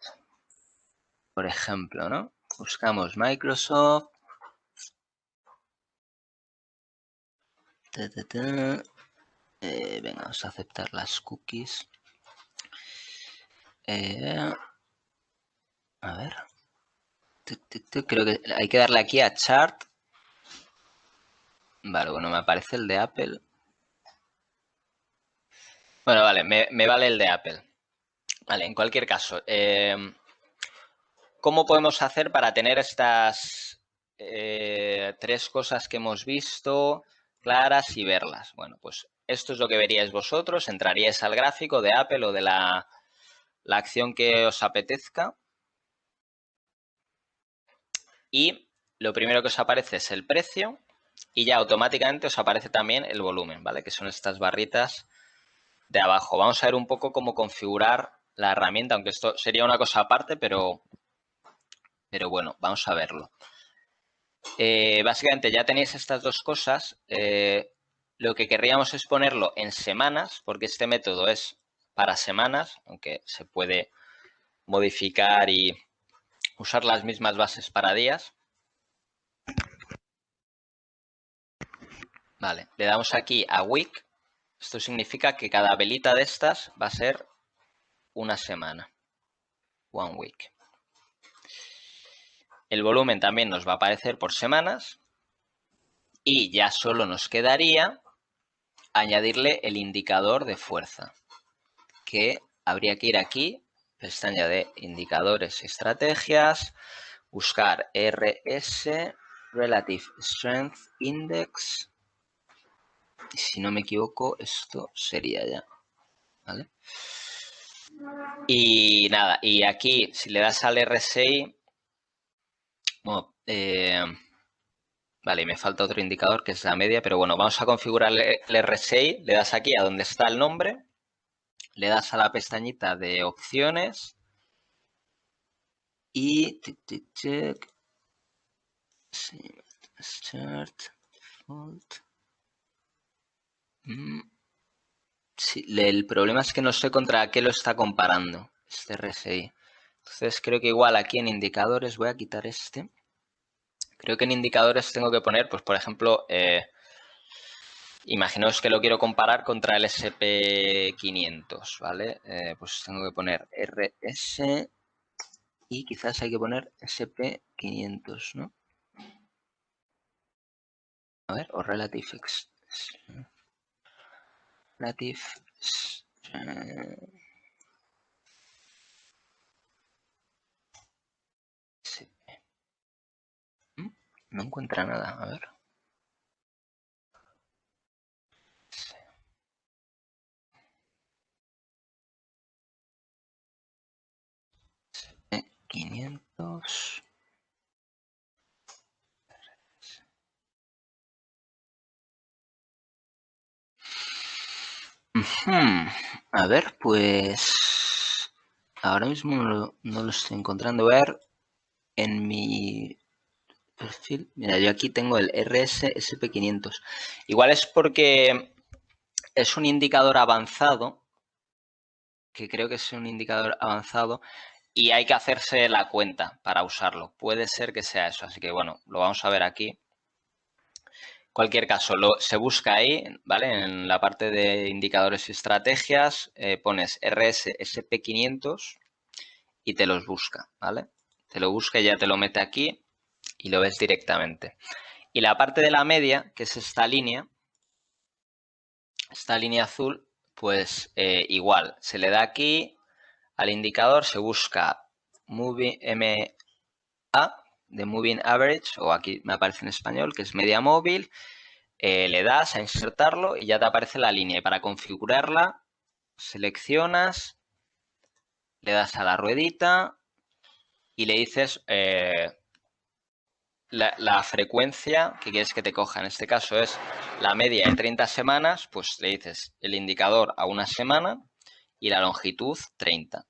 por ejemplo, ¿no? Buscamos Microsoft. Venga, vamos a aceptar las cookies. A ver. Creo que hay que darle aquí a Chart. Vale, bueno, me aparece el de Apple. Bueno, vale, me vale el de Apple. Vale, en cualquier caso, ¿cómo podemos hacer para tener estas tres cosas que hemos visto claras y verlas? Bueno, pues esto es lo que veríais vosotros. Entraríais al gráfico de Apple o de la acción que os apetezca. Y lo primero que os aparece es el precio y ya automáticamente os aparece también el volumen, ¿vale? Que son estas barritas de abajo. Vamos a ver un poco cómo configurar la herramienta, aunque esto sería una cosa aparte, pero bueno, vamos a verlo. Básicamente ya tenéis estas dos cosas. Lo que querríamos es ponerlo en semanas, porque este método es para semanas, aunque se puede modificar y usar las mismas bases para días. Vale, le damos aquí a week. Esto significa que cada velita de estas va a ser una semana. One week. El volumen también nos va a aparecer por semanas. Y ya solo nos quedaría añadirle el indicador de fuerza, que habría que ir aquí, pestaña de indicadores y estrategias, buscar RS, Relative Strength Index, y si no me equivoco, esto sería ya, ¿vale? Y nada, y aquí, si le das al RSI, bueno, vale, me falta otro indicador que es la media, pero bueno, vamos a configurar el RSI, le das aquí a donde está el nombre, le das a la pestañita de opciones y start default. Sí, el problema es que no sé contra qué lo está comparando este RSI. Entonces creo que igual aquí en indicadores voy a quitar este. Creo que en indicadores tengo que poner, pues por ejemplo, imaginaos que lo quiero comparar contra el SP500, ¿vale? Pues tengo que poner RS y quizás hay que poner SP500, ¿no? A ver, o Relative no encuentra nada, a ver. 500. A ver, pues ahora mismo no lo estoy encontrando. Voy a ver en mi perfil. Mira, yo aquí tengo el RSSP500. Igual es porque es un indicador avanzado, que creo que es un indicador avanzado, y hay que hacerse la cuenta para usarlo. Puede ser que sea eso, así que bueno, lo vamos a ver aquí. Cualquier caso, se busca ahí, ¿vale? En la parte de indicadores y estrategias, pones RSSP500 y te los busca, ¿vale? Te lo busca y ya te lo mete aquí y lo ves directamente. Y la parte de la media, que es esta línea azul, pues igual, se le da aquí al indicador, se busca MA de Moving Average, o aquí me aparece en español, que es media móvil. Le das a insertarlo y ya te aparece la línea. Y para configurarla, seleccionas, le das a la ruedita y le dices la frecuencia que quieres que te coja. En este caso es la media de 30 semanas, pues le dices el indicador a una semana y la longitud 30.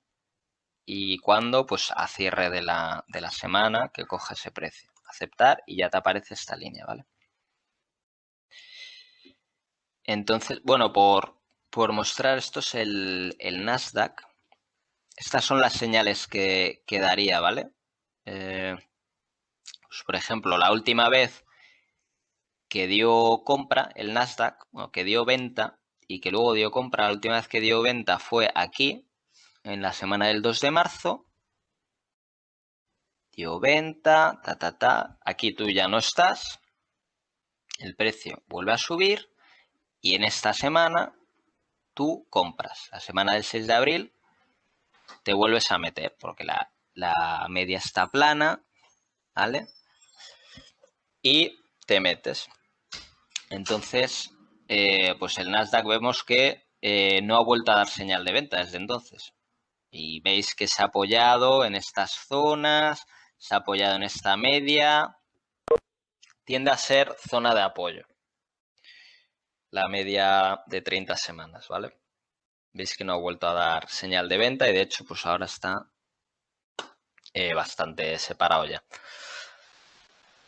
Y cuando, pues a cierre de la semana que coja ese precio. Aceptar y ya te aparece esta línea, ¿vale? Entonces, bueno, por mostrar esto es el Nasdaq. Estas son las señales que daría, ¿vale? Pues, por ejemplo, la última vez que dio compra el Nasdaq, bueno, que dio venta y que luego dio compra, la última vez que dio venta fue aquí, en la semana del 2 de marzo. Dio venta, aquí tú ya no estás, el precio vuelve a subir y en esta semana tú compras. La semana del 6 de abril te vuelves a meter porque la media está plana, ¿vale? Y te metes. Entonces, pues el Nasdaq vemos que no ha vuelto a dar señal de venta desde entonces. Y veis que se ha apoyado en estas zonas, se ha apoyado en esta media. Tiende a ser zona de apoyo. La media de 30 semanas, ¿vale? Veis que no ha vuelto a dar señal de venta y de hecho, pues ahora está bastante separado ya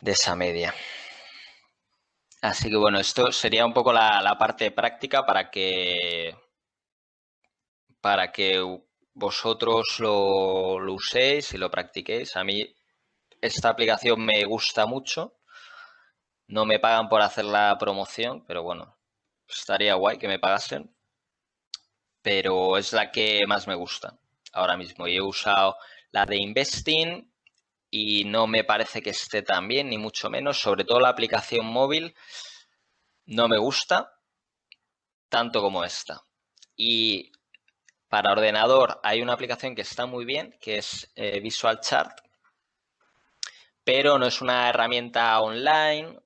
de esa media. Así que bueno, esto sería un poco la parte práctica para que vosotros lo uséis y lo practiquéis. A mí esta aplicación me gusta mucho. No me pagan por hacer la promoción, pero bueno, estaría guay que me pagasen. Pero es la que más me gusta ahora mismo. Y he usado la de Investing y no me parece que esté tan bien, ni mucho menos. Sobre todo la aplicación móvil no me gusta tanto como esta. Y para ordenador hay una aplicación que está muy bien, que es Visual Chart, pero no es una herramienta online,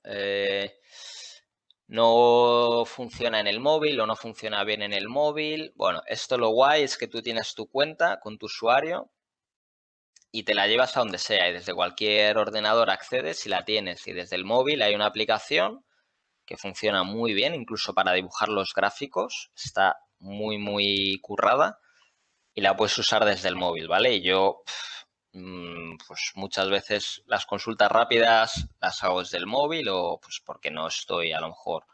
no funciona en el móvil o no funciona bien en el móvil. Bueno, esto lo guay es que tú tienes tu cuenta con tu usuario y te la llevas a donde sea y desde cualquier ordenador accedes y la tienes. Y desde el móvil hay una aplicación que funciona muy bien, incluso para dibujar los gráficos. Está muy, muy currada y la puedes usar desde el móvil, ¿vale? Y yo, pues muchas veces las consultas rápidas las hago desde el móvil o pues porque no estoy a lo mejor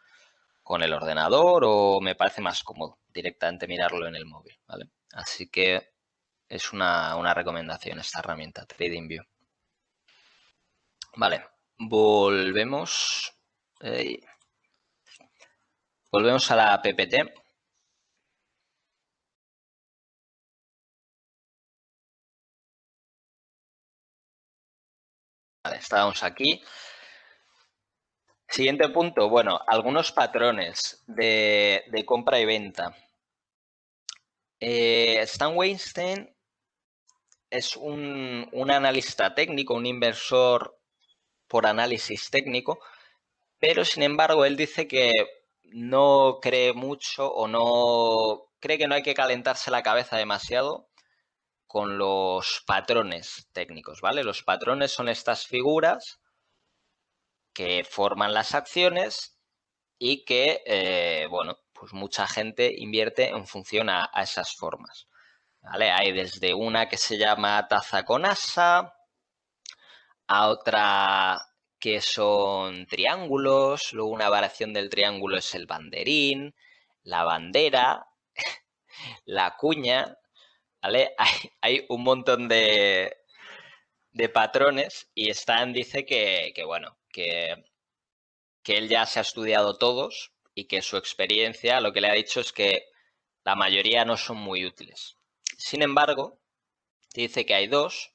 con el ordenador o me parece más cómodo directamente mirarlo en el móvil, ¿vale? Así que es una recomendación esta herramienta, TradingView. Vale, volvemos. Volvemos a la PPT. Vale, estábamos aquí. Siguiente punto, bueno, algunos patrones de compra y venta. Stan Weinstein es un analista técnico, un inversor por análisis técnico, pero sin embargo él dice que no cree mucho o no cree que no hay que calentarse la cabeza demasiado con los patrones técnicos, ¿vale? Los patrones son estas figuras que forman las acciones y que, bueno, pues mucha gente invierte en función a esas formas, ¿vale? Hay desde una que se llama taza con asa, a otra que son triángulos, luego una variación del triángulo es el banderín, la bandera, la cuña, ¿vale? Hay un montón de patrones y Stan dice que bueno, que él ya se ha estudiado todos y que su experiencia lo que le ha dicho es que la mayoría no son muy útiles. Sin embargo, dice que hay dos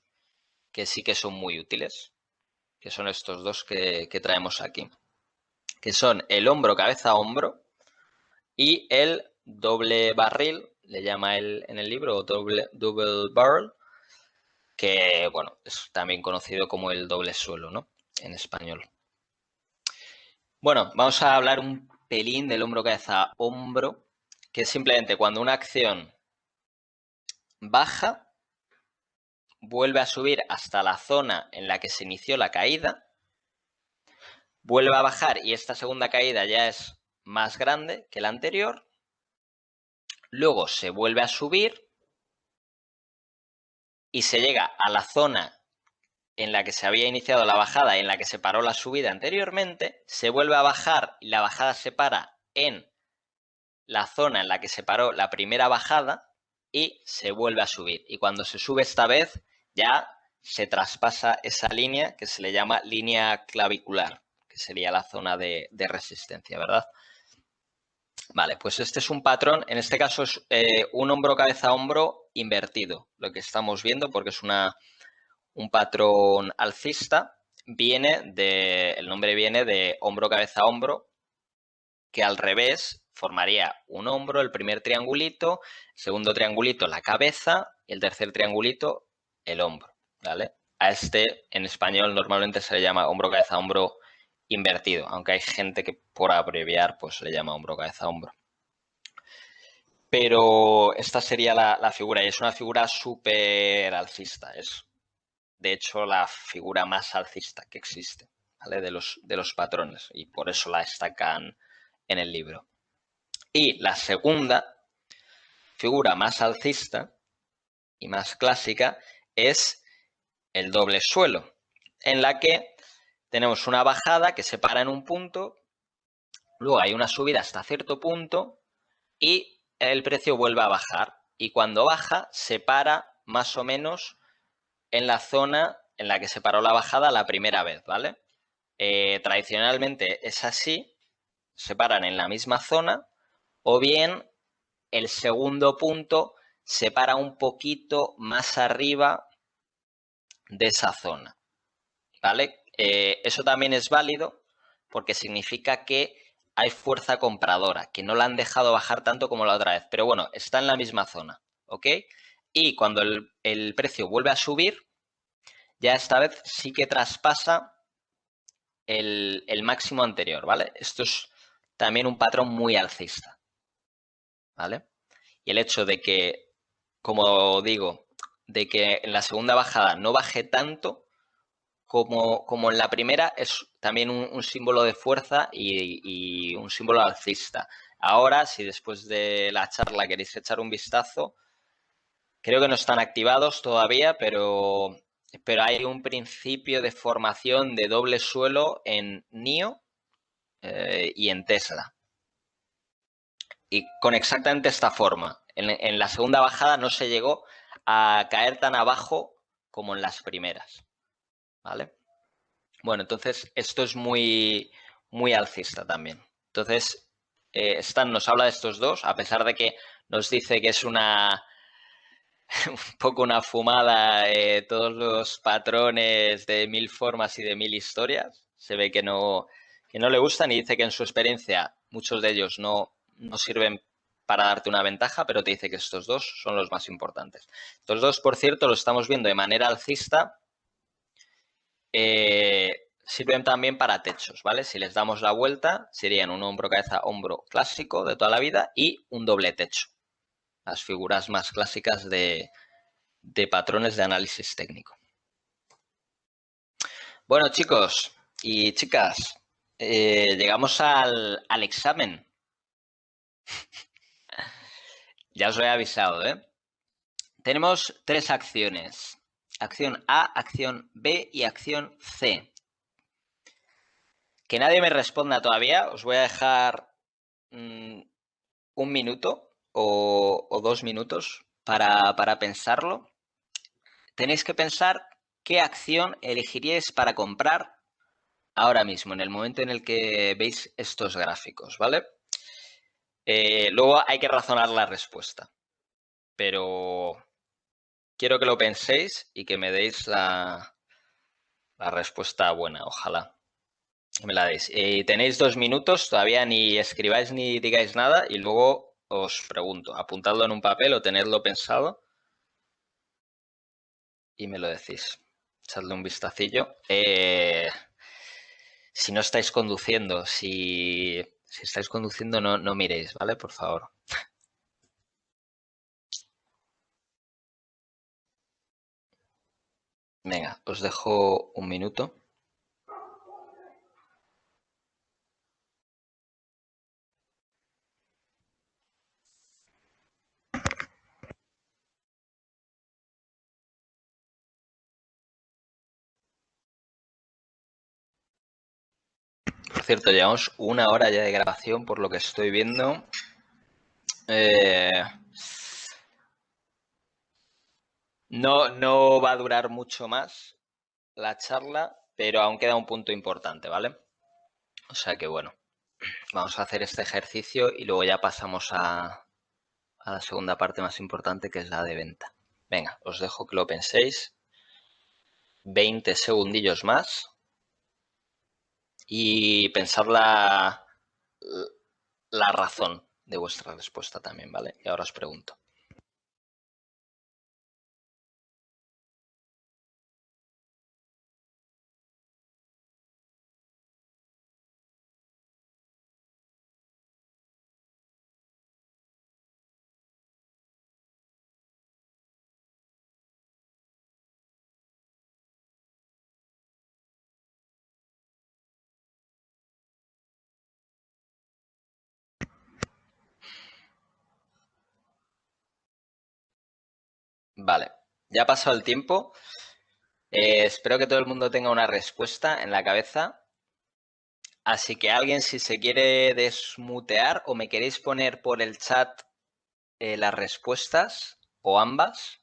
que sí que son muy útiles, que son estos dos que traemos aquí, que son el hombro, cabeza, hombro y el doble barril, le llama él en el libro, double barrel, que bueno, es también conocido como el doble suelo, ¿no? En español. Bueno, vamos a hablar un pelín del hombro, cabeza, hombro. que simplemente cuando una acción baja, vuelve a subir hasta la zona en la que se inició la caída, vuelve a bajar y esta segunda caída ya es más grande que la anterior, luego se vuelve a subir y se llega a la zona en la que se había iniciado la bajada y en la que se paró la subida anteriormente, se vuelve a bajar y la bajada se para en la zona en la que se paró la primera bajada y se vuelve a subir. Y cuando se sube esta vez, ya se traspasa esa línea que se le llama línea clavicular, que sería la zona de resistencia, ¿verdad? Vale, pues este es un patrón, en este caso es un hombro, cabeza, hombro invertido, lo que estamos viendo, porque es un patrón alcista, el nombre viene de hombro, cabeza, hombro, que al revés formaría un hombro, el primer triangulito, segundo triangulito la cabeza y el tercer triangulito el hombro, ¿vale? A este en español normalmente se le llama hombro, cabeza, hombro invertido, aunque hay gente que por abreviar pues le llama hombro, cabeza, hombro. Pero esta sería la figura y es una figura súper alcista, es de hecho la figura más alcista que existe, ¿vale? De los patrones y por eso la destacan en el libro. Y la segunda figura más alcista y más clásica es el doble suelo, en la que tenemos una bajada que se para en un punto, luego hay una subida hasta cierto punto y el precio vuelve a bajar. Y cuando baja, se para más o menos en la zona en la que se paró la bajada la primera vez, ¿vale? Tradicionalmente es así, se paran en la misma zona, o bien el segundo punto se para un poquito más arriba de esa zona, ¿vale? Eso también es válido porque significa que hay fuerza compradora, que no la han dejado bajar tanto como la otra vez, pero bueno, está en la misma zona, ¿ok? Y cuando el precio vuelve a subir, ya esta vez sí que traspasa el máximo anterior, ¿vale? Esto es también un patrón muy alcista, ¿vale? Y el hecho de que, como digo, de que en la segunda bajada no baje tanto como en la primera, es también un símbolo de fuerza y un símbolo alcista. Ahora, si después de la charla queréis echar un vistazo, creo que no están activados todavía, pero hay un principio de formación de doble suelo en NIO y en Tesla. Y con exactamente esta forma. En la segunda bajada no se llegó a caer tan abajo como en las primeras, ¿vale? Bueno, entonces esto es muy, muy alcista también. Entonces, Stan nos habla de estos dos, a pesar de que nos dice que es un poco una fumada, todos los patrones de 1000 formas y de 1000 historias. Se ve que no le gustan y dice que en su experiencia muchos de ellos no sirven para darte una ventaja, pero te dice que estos dos son los más importantes. Estos dos, por cierto, lo estamos viendo de manera alcista. Sirven también para techos, ¿vale? Si les damos la vuelta, serían un hombro, cabeza, hombro clásico de toda la vida y un doble techo. Las figuras más clásicas de patrones de análisis técnico. Bueno, chicos y chicas, llegamos al examen. Ya os lo he avisado, ¿eh? Tenemos 3 acciones. Acción A, acción B y acción C. Que nadie me responda todavía. Os voy a dejar un minuto o 2 minutos para pensarlo. Tenéis que pensar qué acción elegiríais para comprar ahora mismo, en el momento en el que veis estos gráficos, ¿vale? Luego hay que razonar la respuesta, pero quiero que lo penséis y que me deis la respuesta buena, ojalá. Me la deis. Tenéis 2 minutos, todavía ni escribáis ni digáis nada y luego os pregunto, apuntadlo en un papel o tenedlo pensado y me lo decís. Echadle un vistacillo. Si no estáis conduciendo, si estáis conduciendo no miréis, ¿vale? Por favor. Venga, os dejo un minuto. Por cierto, llevamos 1 hora ya de grabación por lo que estoy viendo. No va a durar mucho más la charla, pero aún queda un punto importante, ¿vale? O sea que bueno, vamos a hacer este ejercicio y luego ya pasamos a la segunda parte más importante, que es la de venta. Venga, os dejo que lo penséis. 20 segundillos más. Y pensad la razón de vuestra respuesta también, ¿vale? Y ahora os pregunto. Vale, ya ha pasado el tiempo. Espero que todo el mundo tenga una respuesta en la cabeza. Así que alguien, si se quiere desmutear o me queréis poner por el chat las respuestas o ambas,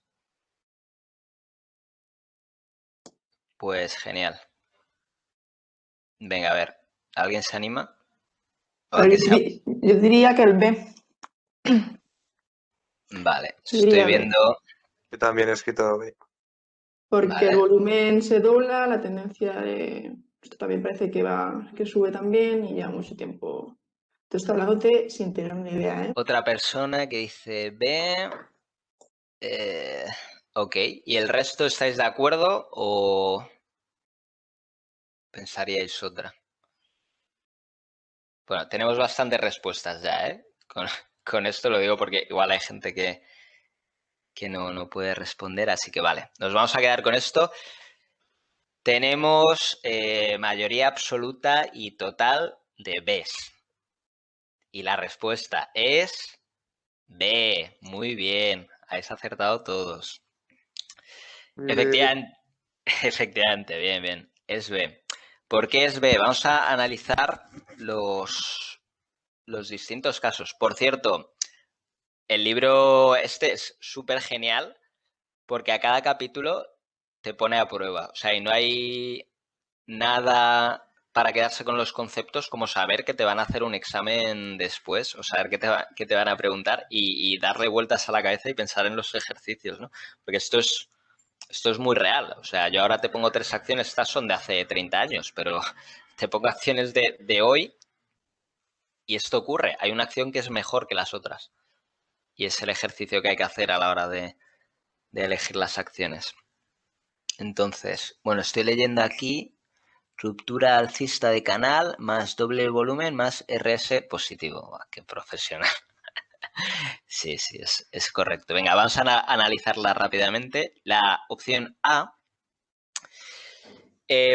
pues genial. Venga, a ver, ¿alguien se anima? Yo diría que el B. Vale, Diría estoy B. viendo. Yo también he escrito B. Porque Vale. el volumen se dobla, la tendencia esto también parece que sube también y lleva mucho tiempo. Te estoy hablándote sin tener una idea, ¿eh? Otra persona que dice B. Ok, ¿y el resto estáis de acuerdo o pensaríais otra? Bueno, tenemos bastantes respuestas ya, ¿eh? Con esto lo digo porque igual hay gente que no puede responder, así que vale, nos vamos a quedar con esto. Tenemos mayoría absoluta y total de Bs. Y la respuesta es B. Muy bien, habéis acertado todos. Efectivamente, bien, es B. ¿Por qué es B? Vamos a analizar los distintos casos. Por cierto, el libro este es súper genial porque a cada capítulo te pone a prueba. O sea, y no hay nada para quedarse con los conceptos como saber que te van a hacer un examen después o saber que te van a preguntar y darle vueltas a la cabeza y pensar en los ejercicios, ¿no? Porque esto es muy real. O sea, yo ahora te pongo 3 acciones, estas son de hace 30 años, pero te pongo acciones de hoy y esto ocurre. Hay una acción que es mejor que las otras. Y es el ejercicio que hay que hacer a la hora de elegir las acciones. Entonces, bueno, estoy leyendo aquí ruptura alcista de canal más doble volumen más RS positivo. ¡Qué profesional! Sí, es correcto. Venga, vamos a analizarla rápidamente. La opción A.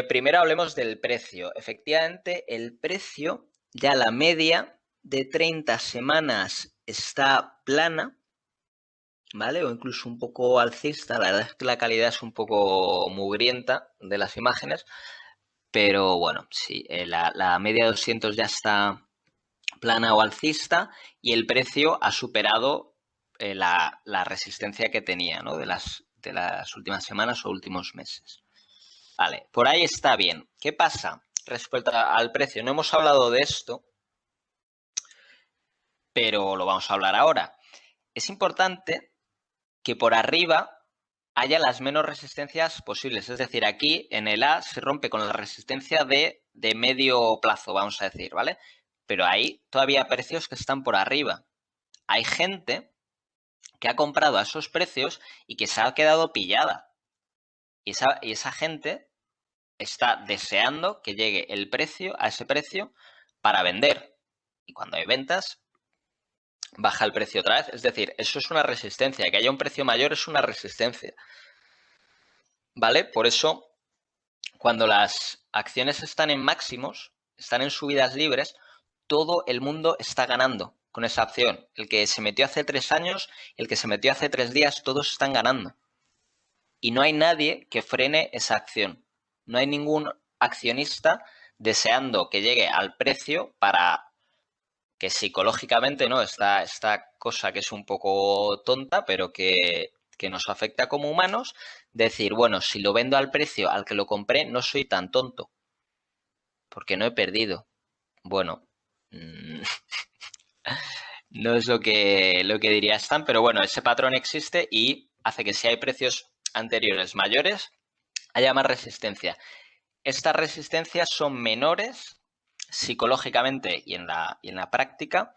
Primero hablemos del precio. Efectivamente, el precio, ya la media de 30 semanas está plana, ¿vale? O incluso un poco alcista. La verdad es que la calidad es un poco mugrienta de las imágenes, pero bueno, sí, la media de 200 ya está plana o alcista y el precio ha superado la resistencia que tenía, ¿no? de las últimas semanas o últimos meses. Vale, por ahí está bien. ¿Qué pasa respecto al precio? No hemos hablado de esto, pero lo vamos a hablar ahora. Es importante que por arriba haya las menos resistencias posibles. Es decir, aquí en el A se rompe con la resistencia de medio plazo, vamos a decir, ¿vale? Pero hay todavía precios que están por arriba. Hay gente que ha comprado a esos precios y que se ha quedado pillada. Y esa gente está deseando que llegue el precio a ese precio para vender. Y cuando hay ventas, baja el precio otra vez. Es decir, eso es una resistencia. Que haya un precio mayor es una resistencia. ¿vale? Por eso, cuando las acciones están en máximos, están en subidas libres, todo el mundo está ganando con esa acción. El que se metió hace 3 años, el que se metió hace 3 días, todos están ganando. Y no hay nadie que frene esa acción. No hay ningún accionista deseando que llegue al precio para que psicológicamente, ¿no? Esta cosa que es un poco tonta, pero que nos afecta como humanos, decir, bueno, si lo vendo al precio al que lo compré, no soy tan tonto, porque no he perdido. Bueno, no es lo que diría Stan, pero bueno, ese patrón existe y hace que si hay precios anteriores mayores, haya más resistencia. Estas resistencias son menores psicológicamente y en la práctica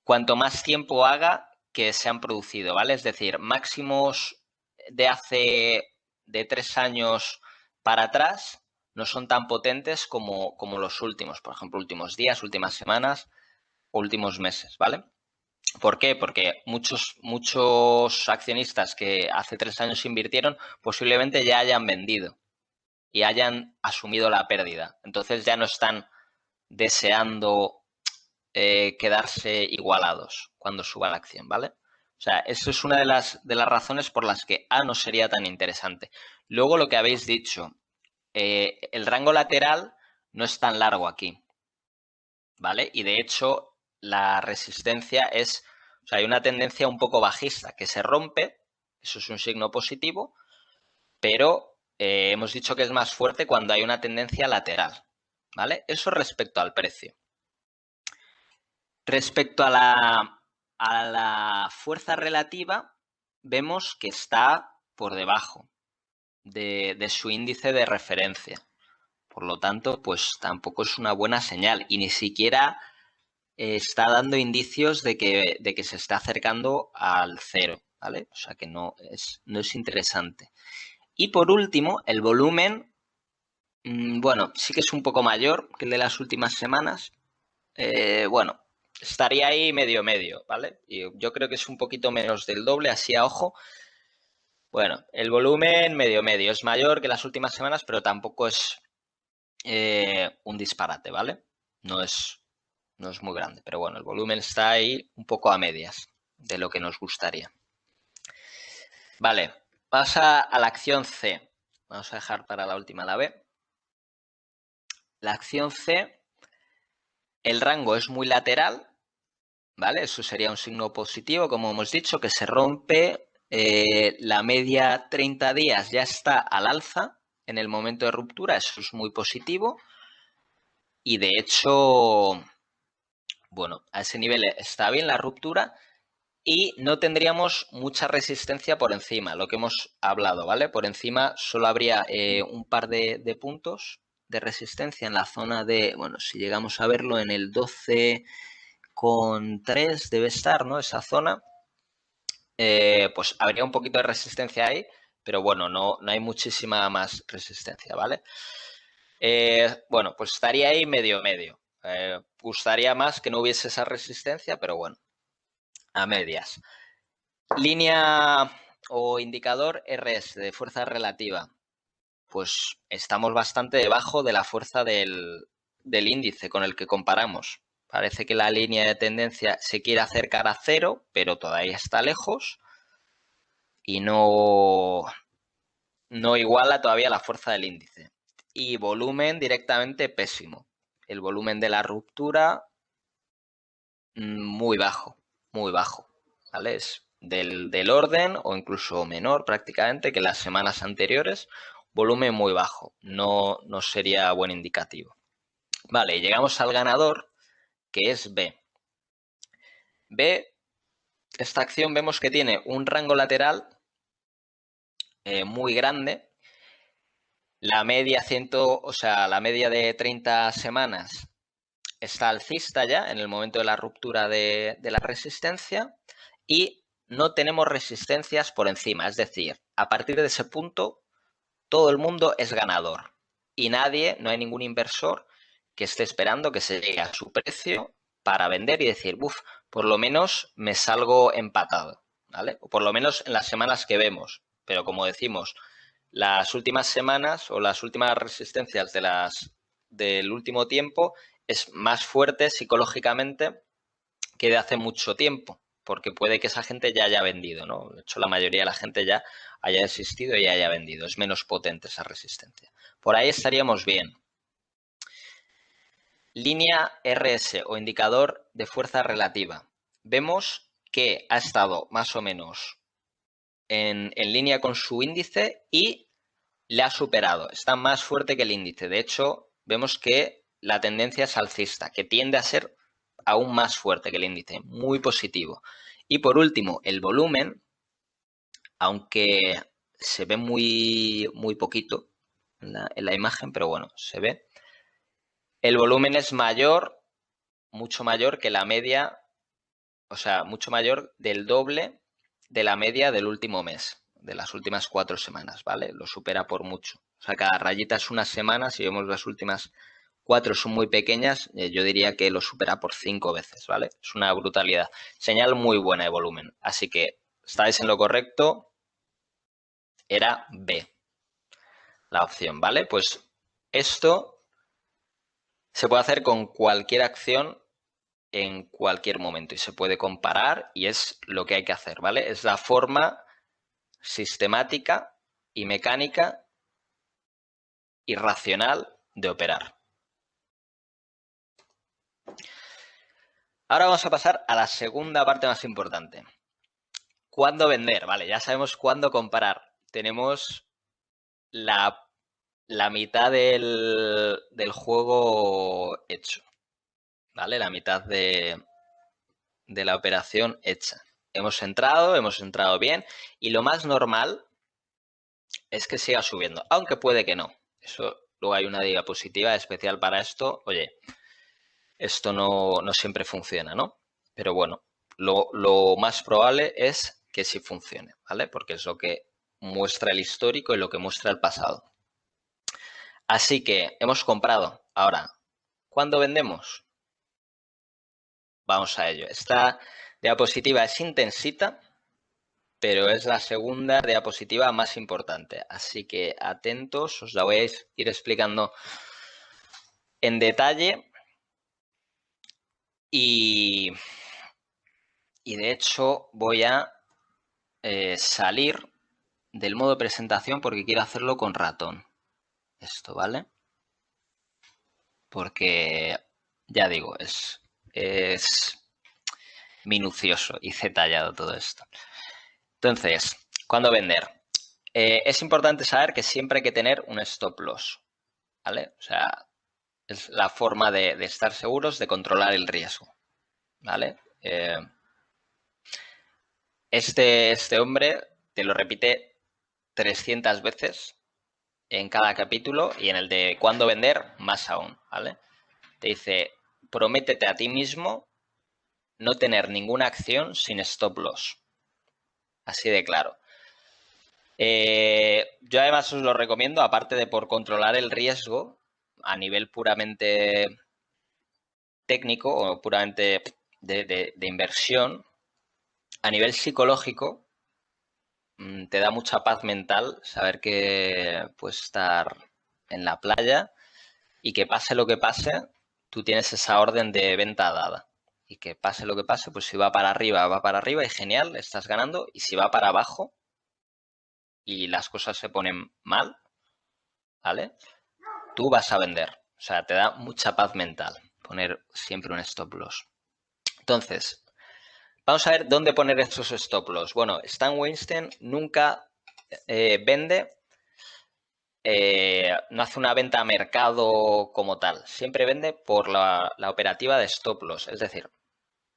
cuanto más tiempo haga que se han producido, ¿vale? Es decir, máximos de hace de 3 años para atrás no son tan potentes como los últimos, por ejemplo, últimos días, últimas semanas o últimos meses, ¿vale? ¿Por qué? Porque muchos accionistas que hace 3 años invirtieron posiblemente ya hayan vendido y hayan asumido la pérdida. Entonces ya no están deseando quedarse igualados cuando suba la acción, ¿vale? O sea, eso es una de las razones por las que A no sería tan interesante. Luego lo que habéis dicho, el rango lateral no es tan largo aquí, ¿vale? Y de hecho la resistencia es, o sea, hay una tendencia un poco bajista que se rompe, eso es un signo positivo, pero hemos dicho que es más fuerte cuando hay una tendencia lateral, ¿vale? Eso respecto al precio. Respecto a la fuerza relativa, vemos que está por debajo de su índice de referencia. Por lo tanto, pues tampoco es una buena señal y ni siquiera está dando indicios de que se está acercando al cero, ¿vale? O sea que no es interesante. Y por último, el volumen, bueno, sí que es un poco mayor que el de las últimas semanas. Bueno, estaría ahí medio, ¿vale? Y yo creo que es un poquito menos del doble, así a ojo. Bueno, el volumen medio, es mayor que las últimas semanas, pero tampoco es un disparate, ¿vale? No es muy grande, pero bueno, el volumen está ahí un poco a medias de lo que nos gustaría. Vale, pasa a la acción C. Vamos a dejar para la última la B. La acción C, el rango es muy lateral, ¿vale? Eso sería un signo positivo, como hemos dicho, que se rompe. La media 30 días ya está al alza en el momento de ruptura, eso es muy positivo. Y de hecho, bueno, a ese nivel está bien la ruptura y no tendríamos mucha resistencia por encima, lo que hemos hablado, ¿vale? Por encima solo habría un par de puntos de resistencia en la zona de, bueno, si llegamos a verlo en el 12,3 debe estar, ¿no? Esa zona. Pues habría un poquito de resistencia ahí, pero bueno, no hay muchísima más resistencia, ¿vale? Bueno, pues estaría ahí medio. Gustaría más que no hubiese esa resistencia, pero bueno, a medias. Línea o indicador RS de fuerza relativa. Pues estamos bastante debajo de la fuerza del índice con el que comparamos. Parece que la línea de tendencia se quiere acercar a cero, pero todavía está lejos y no iguala todavía la fuerza del índice. Y volumen directamente pésimo. El volumen de la ruptura muy bajo, ¿vale? Es del orden o incluso menor prácticamente que las semanas anteriores. Volumen muy bajo, no sería buen indicativo. Vale, llegamos al ganador, que es B. B, esta acción vemos que tiene un rango lateral muy grande. La media la media de 30 semanas está alcista ya en el momento de la ruptura de la resistencia y no tenemos resistencias por encima. Es decir, a partir de ese punto todo el mundo es ganador y no hay ningún inversor que esté esperando que se llegue a su precio para vender y decir, por lo menos me salgo empatado, ¿vale? O por lo menos en las semanas que vemos. Pero como decimos, las últimas semanas o las últimas resistencias del último tiempo es más fuerte psicológicamente que de hace mucho tiempo, porque puede que esa gente ya haya vendido, ¿no? De hecho, la mayoría de la gente ya haya existido y haya vendido. Es menos potente esa resistencia. Por ahí estaríamos bien. Línea RS o indicador de fuerza relativa. Vemos que ha estado más o menos en línea con su índice y le ha superado. Está más fuerte que el índice. De hecho, vemos que la tendencia es alcista, que tiende a ser aún más fuerte que el índice. Muy positivo. Y por último, el volumen, aunque se ve muy poquito en la imagen, pero bueno, se ve. El volumen es mayor, mucho mayor que la media, o sea, mucho mayor del doble de la media del último mes, de las últimas 4 semanas, ¿vale? Lo supera por mucho. O sea, cada rayita es una semana, si vemos las últimas 4 son muy pequeñas, yo diría que lo supera por 5 veces, ¿vale? Es una brutalidad. Señal muy buena de volumen. Así que estáis en lo correcto, era B, la opción, ¿vale? Pues esto se puede hacer con cualquier acción en cualquier momento y se puede comparar y es lo que hay que hacer, ¿vale? Es la forma sistemática y mecánica y racional de operar. Ahora vamos a pasar a la segunda parte más importante. ¿Cuándo vender? Vale, ya sabemos cuándo comprar. Tenemos la mitad del juego hecho, ¿vale? La mitad de la operación hecha. Hemos entrado bien y lo más normal es que siga subiendo, aunque puede que no. Eso, luego hay una diapositiva especial para esto. Oye, esto no siempre funciona, ¿no? Pero bueno, lo más probable es que sí funcione, ¿vale? Porque es lo que muestra el histórico y lo que muestra el pasado. Así que hemos comprado. Ahora, ¿cuándo vendemos? Vamos a ello. Esta diapositiva es intensita, pero es la segunda diapositiva más importante. Así que atentos, os la voy a ir explicando en detalle. Y de hecho voy a salir del modo presentación porque quiero hacerlo con ratón. Esto, ¿vale? Porque, ya digo, es minucioso y detallado todo esto. Entonces, ¿cuándo vender? Es importante saber que siempre hay que tener un stop loss, ¿vale? O sea, es la forma de estar seguros de controlar el riesgo, ¿vale? Este hombre te lo repite 300 veces en cada capítulo y en el de cuándo vender más aún, ¿vale? Te dice, prométete a ti mismo no tener ninguna acción sin stop loss. Así de claro. Yo además os lo recomiendo, aparte de por controlar el riesgo a nivel puramente técnico o puramente de inversión, a nivel psicológico te da mucha paz mental saber que puedes estar en la playa y que pase lo que pase, tú tienes esa orden de venta dada. Y que pase lo que pase, pues si va para arriba y genial, estás ganando. Y si va para abajo y las cosas se ponen mal, ¿vale? Tú vas a vender. O sea, te da mucha paz mental poner siempre un stop loss. Entonces, vamos a ver dónde poner estos stop loss. Bueno, Stan Weinstein nunca vende, no hace una venta a mercado como tal. Siempre vende por la operativa de stop loss. Es decir,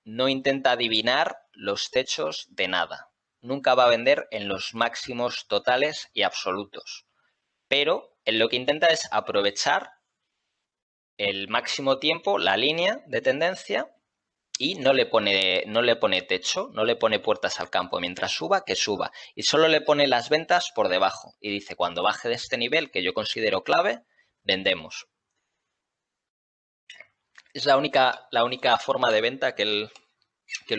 no intenta adivinar los techos de nada. Nunca va a vender en los máximos totales y absolutos. Pero en lo que intenta es aprovechar el máximo tiempo, la línea de tendencia, y no le pone techo, no le pone puertas al campo. Mientras suba, que suba. Y solo le pone las ventas por debajo. Y dice, cuando baje de este nivel, que yo considero clave, vendemos. Es la única forma de venta que él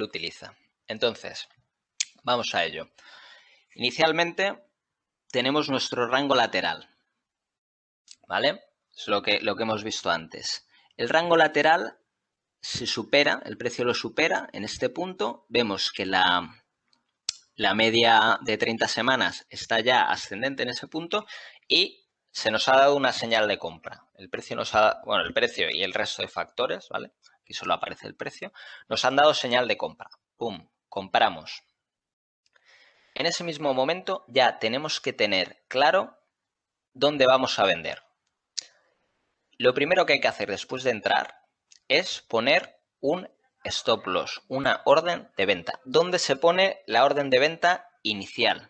utiliza. Entonces, vamos a ello. Inicialmente, tenemos nuestro rango lateral, ¿vale? Es lo que hemos visto antes. El rango lateral se supera, el precio lo supera. En este punto vemos que la media de 30 semanas está ya ascendente en ese punto y se nos ha dado una señal de compra. El precio el precio y el resto de factores, ¿vale? Aquí solo aparece el precio. Nos han dado señal de compra. ¡Pum! Compramos. En ese mismo momento ya tenemos que tener claro dónde vamos a vender. Lo primero que hay que hacer después de entrar es poner un stop loss, una orden de venta. ¿Dónde se pone la orden de venta inicial?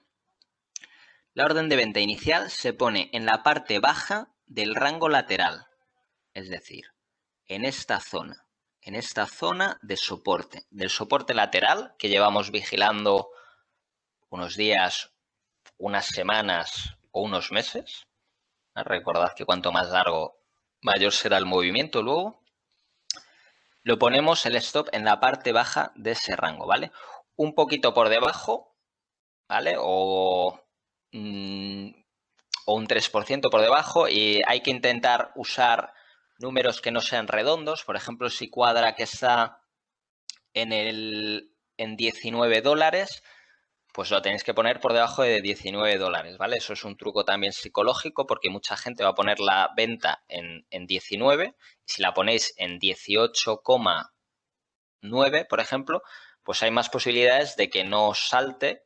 La orden de venta inicial se pone en la parte baja del rango lateral, es decir, en esta zona de soporte, del soporte lateral que llevamos vigilando unos días, unas semanas o unos meses. Recordad que cuanto más largo, mayor será el movimiento luego. Lo ponemos el stop en la parte baja de ese rango, ¿vale? Un poquito por debajo, ¿vale? O un 3% por debajo, y hay que intentar usar números que no sean redondos. Por ejemplo, si cuadra que está en $19, pues lo tenéis que poner por debajo de $19, ¿vale? Eso es un truco también psicológico, porque mucha gente va a poner la venta en 19. Si la ponéis en 18,9, por ejemplo, pues hay más posibilidades de que no salte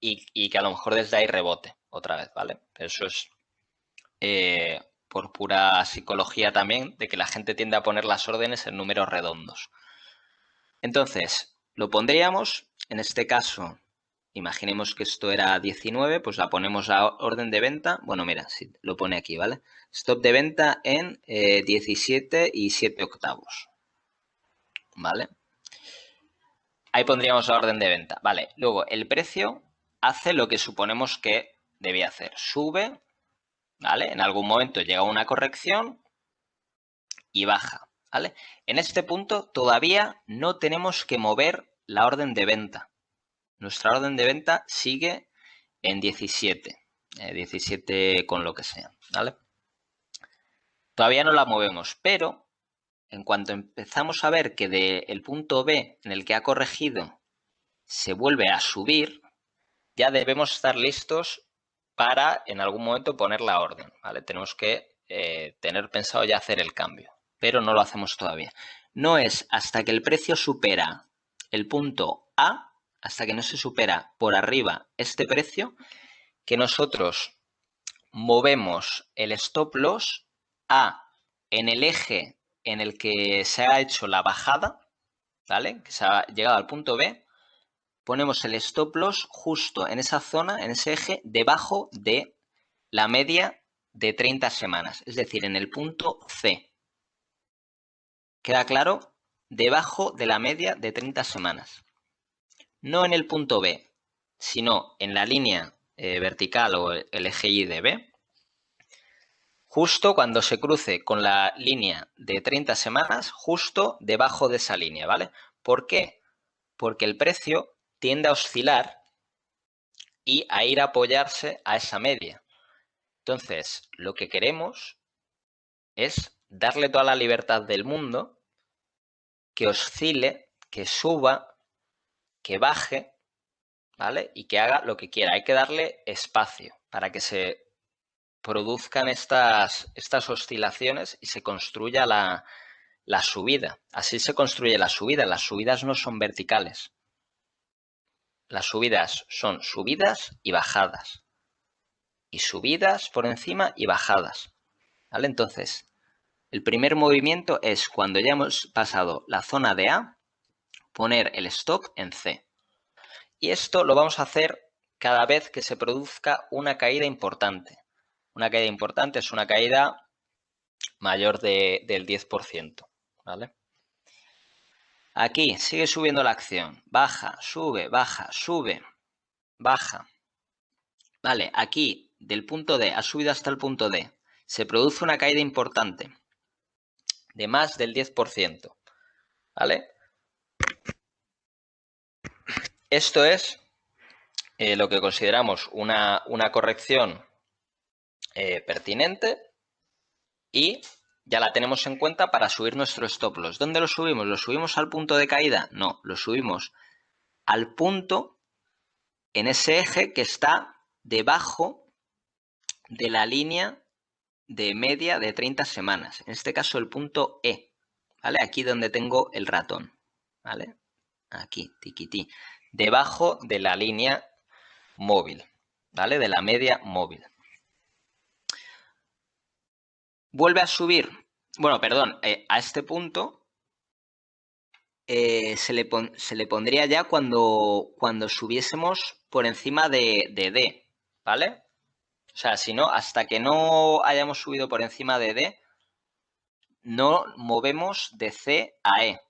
y que a lo mejor desde ahí rebote otra vez, ¿vale? Eso es por pura psicología también, de que la gente tiende a poner las órdenes en números redondos. Entonces, lo pondríamos, en este caso, imaginemos que esto era 19, pues la ponemos a orden de venta. Bueno, mira, sí, lo pone aquí, ¿vale? Stop de venta en 17 y 7 octavos, ¿vale? Ahí pondríamos la orden de venta, ¿vale? Luego, el precio hace lo que suponemos que debía hacer. Sube, ¿vale? En algún momento llega una corrección y baja, ¿vale? En este punto todavía no tenemos que mover la orden de venta. Nuestra orden de venta sigue en 17, 17 con lo que sea, ¿vale? Todavía no la movemos, pero en cuanto empezamos a ver que del punto B en el que ha corregido se vuelve a subir, ya debemos estar listos para en algún momento poner la orden, ¿vale? Tenemos que tener pensado ya hacer el cambio, pero no lo hacemos todavía. No es hasta que el precio supera el punto A, hasta que no se supera por arriba este precio, que nosotros movemos el stop loss a en el eje en el que se ha hecho la bajada, ¿vale? Que se ha llegado al punto B. Ponemos el stop loss justo en esa zona, en ese eje, debajo de la media de 30 semanas, es decir, en el punto C. ¿Queda claro? Debajo de la media de 30 semanas. No en el punto B, sino en la línea vertical o el eje Y de B, justo cuando se cruce con la línea de 30 semanas, justo debajo de esa línea, ¿vale? ¿Por qué? Porque el precio tiende a oscilar y a ir a apoyarse a esa media. Entonces, lo que queremos es darle toda la libertad del mundo, que oscile, que suba, que baje, ¿vale? Y que haga lo que quiera. Hay que darle espacio para que se produzcan estas oscilaciones y se construya la subida. Así se construye la subida. Las subidas no son verticales. Las subidas son subidas y bajadas. Y subidas por encima y bajadas, ¿vale? Entonces, el primer movimiento es cuando ya hemos pasado la zona de A, poner el stop en C. Y esto lo vamos a hacer cada vez que se produzca una caída importante. Una caída importante es una caída mayor del 10%, ¿vale? Aquí sigue subiendo la acción. Baja, sube, baja, sube, baja. Vale, aquí del punto D ha subido hasta el punto D. Se produce una caída importante de más del 10%, ¿vale? Esto es lo que consideramos una corrección pertinente y ya la tenemos en cuenta para subir nuestro stop loss. ¿Dónde lo subimos? ¿Lo subimos al punto de caída? No, lo subimos al punto en ese eje que está debajo de la línea de media de 30 semanas. En este caso el punto E, ¿vale? Aquí donde tengo el ratón, ¿vale? Aquí, tiquití. Debajo de la línea móvil, ¿vale? De la media móvil. Vuelve a subir. Bueno, perdón, a este punto se le pondría ya cuando subiésemos por encima de D, ¿vale? O sea, si no, hasta que no hayamos subido por encima de D, no movemos de C a E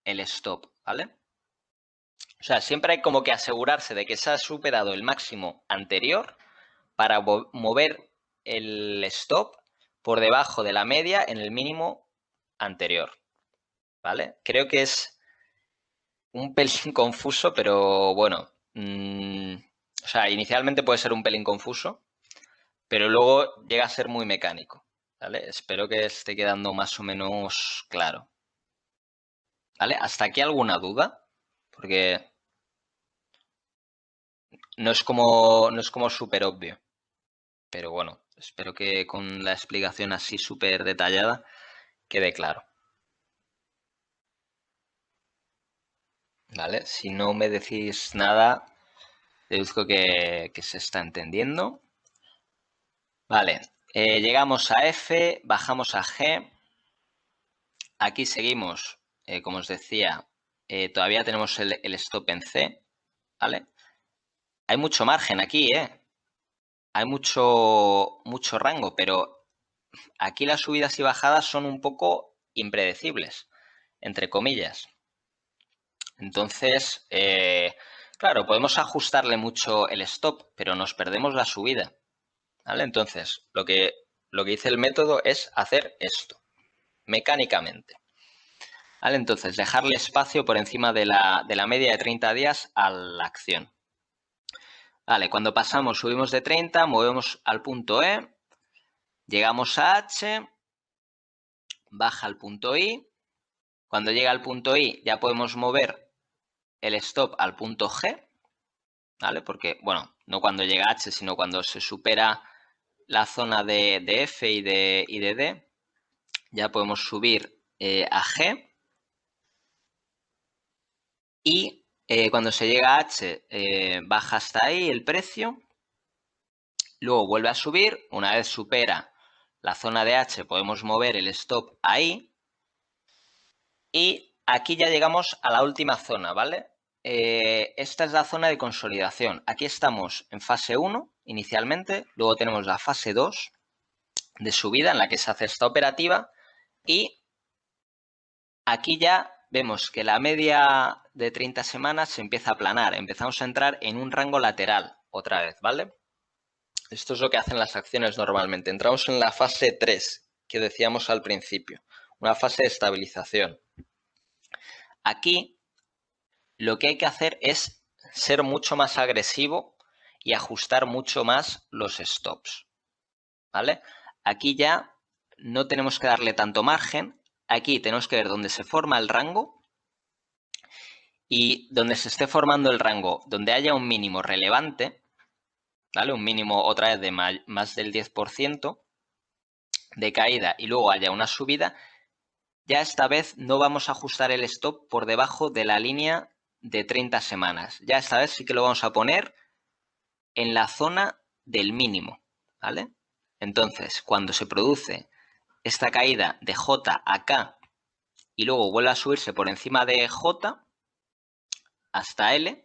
el stop, ¿vale? O sea, siempre hay como que asegurarse de que se ha superado el máximo anterior para mover el stop por debajo de la media en el mínimo anterior, ¿vale? Creo que es un pelín confuso, pero bueno, o sea, inicialmente puede ser un pelín confuso, pero luego llega a ser muy mecánico, ¿vale? Espero que esté quedando más o menos claro, ¿vale? ¿Hasta aquí alguna duda? Porque no es como súper obvio, pero bueno, espero que con la explicación así súper detallada quede claro. ¿Vale? Si no me decís nada, deduzco que se está entendiendo. Vale, llegamos a F, bajamos a G. Aquí seguimos, como os decía, todavía tenemos el stop en C, ¿vale? Hay mucho margen aquí, Hay mucho rango, pero aquí las subidas y bajadas son un poco impredecibles, entre comillas. Entonces, claro, podemos ajustarle mucho el stop, pero nos perdemos la subida, ¿vale? Entonces, lo que dice el método es hacer esto, mecánicamente, ¿vale? Entonces, dejarle espacio por encima de la media de 30 días a la acción. Vale, cuando pasamos, subimos de 30, movemos al punto E, llegamos a H, baja al punto I. Cuando llega al punto I, ya podemos mover el stop al punto G, ¿vale? Porque, bueno, no cuando llega a H, sino cuando se supera la zona de F y de D, ya podemos subir a G. Y cuando se llega a H, baja hasta ahí el precio. Luego vuelve a subir. Una vez supera la zona de H, podemos mover el stop ahí. Y aquí ya llegamos a la última zona, ¿vale? Esta es la zona de consolidación. Aquí estamos en fase 1 inicialmente. Luego tenemos la fase 2 de subida en la que se hace esta operativa. Y aquí ya vemos que la media de 30 semanas se empieza a aplanar. Empezamos a entrar en un rango lateral otra vez, ¿vale? Esto es lo que hacen las acciones normalmente. Entramos en la fase 3, que decíamos al principio. Una fase de estabilización. Aquí lo que hay que hacer es ser mucho más agresivo y ajustar mucho más los stops, ¿vale? Aquí ya no tenemos que darle tanto margen. Aquí tenemos que ver dónde se forma el rango. Y donde se esté formando el rango, donde haya un mínimo relevante, ¿vale? Un mínimo otra vez de más del 10% de caída y luego haya una subida, ya esta vez no vamos a ajustar el stop por debajo de la línea de 30 semanas. Ya esta vez sí que lo vamos a poner en la zona del mínimo, ¿vale? Entonces, cuando se produce esta caída de J a K y luego vuelve a subirse por encima de J hasta L,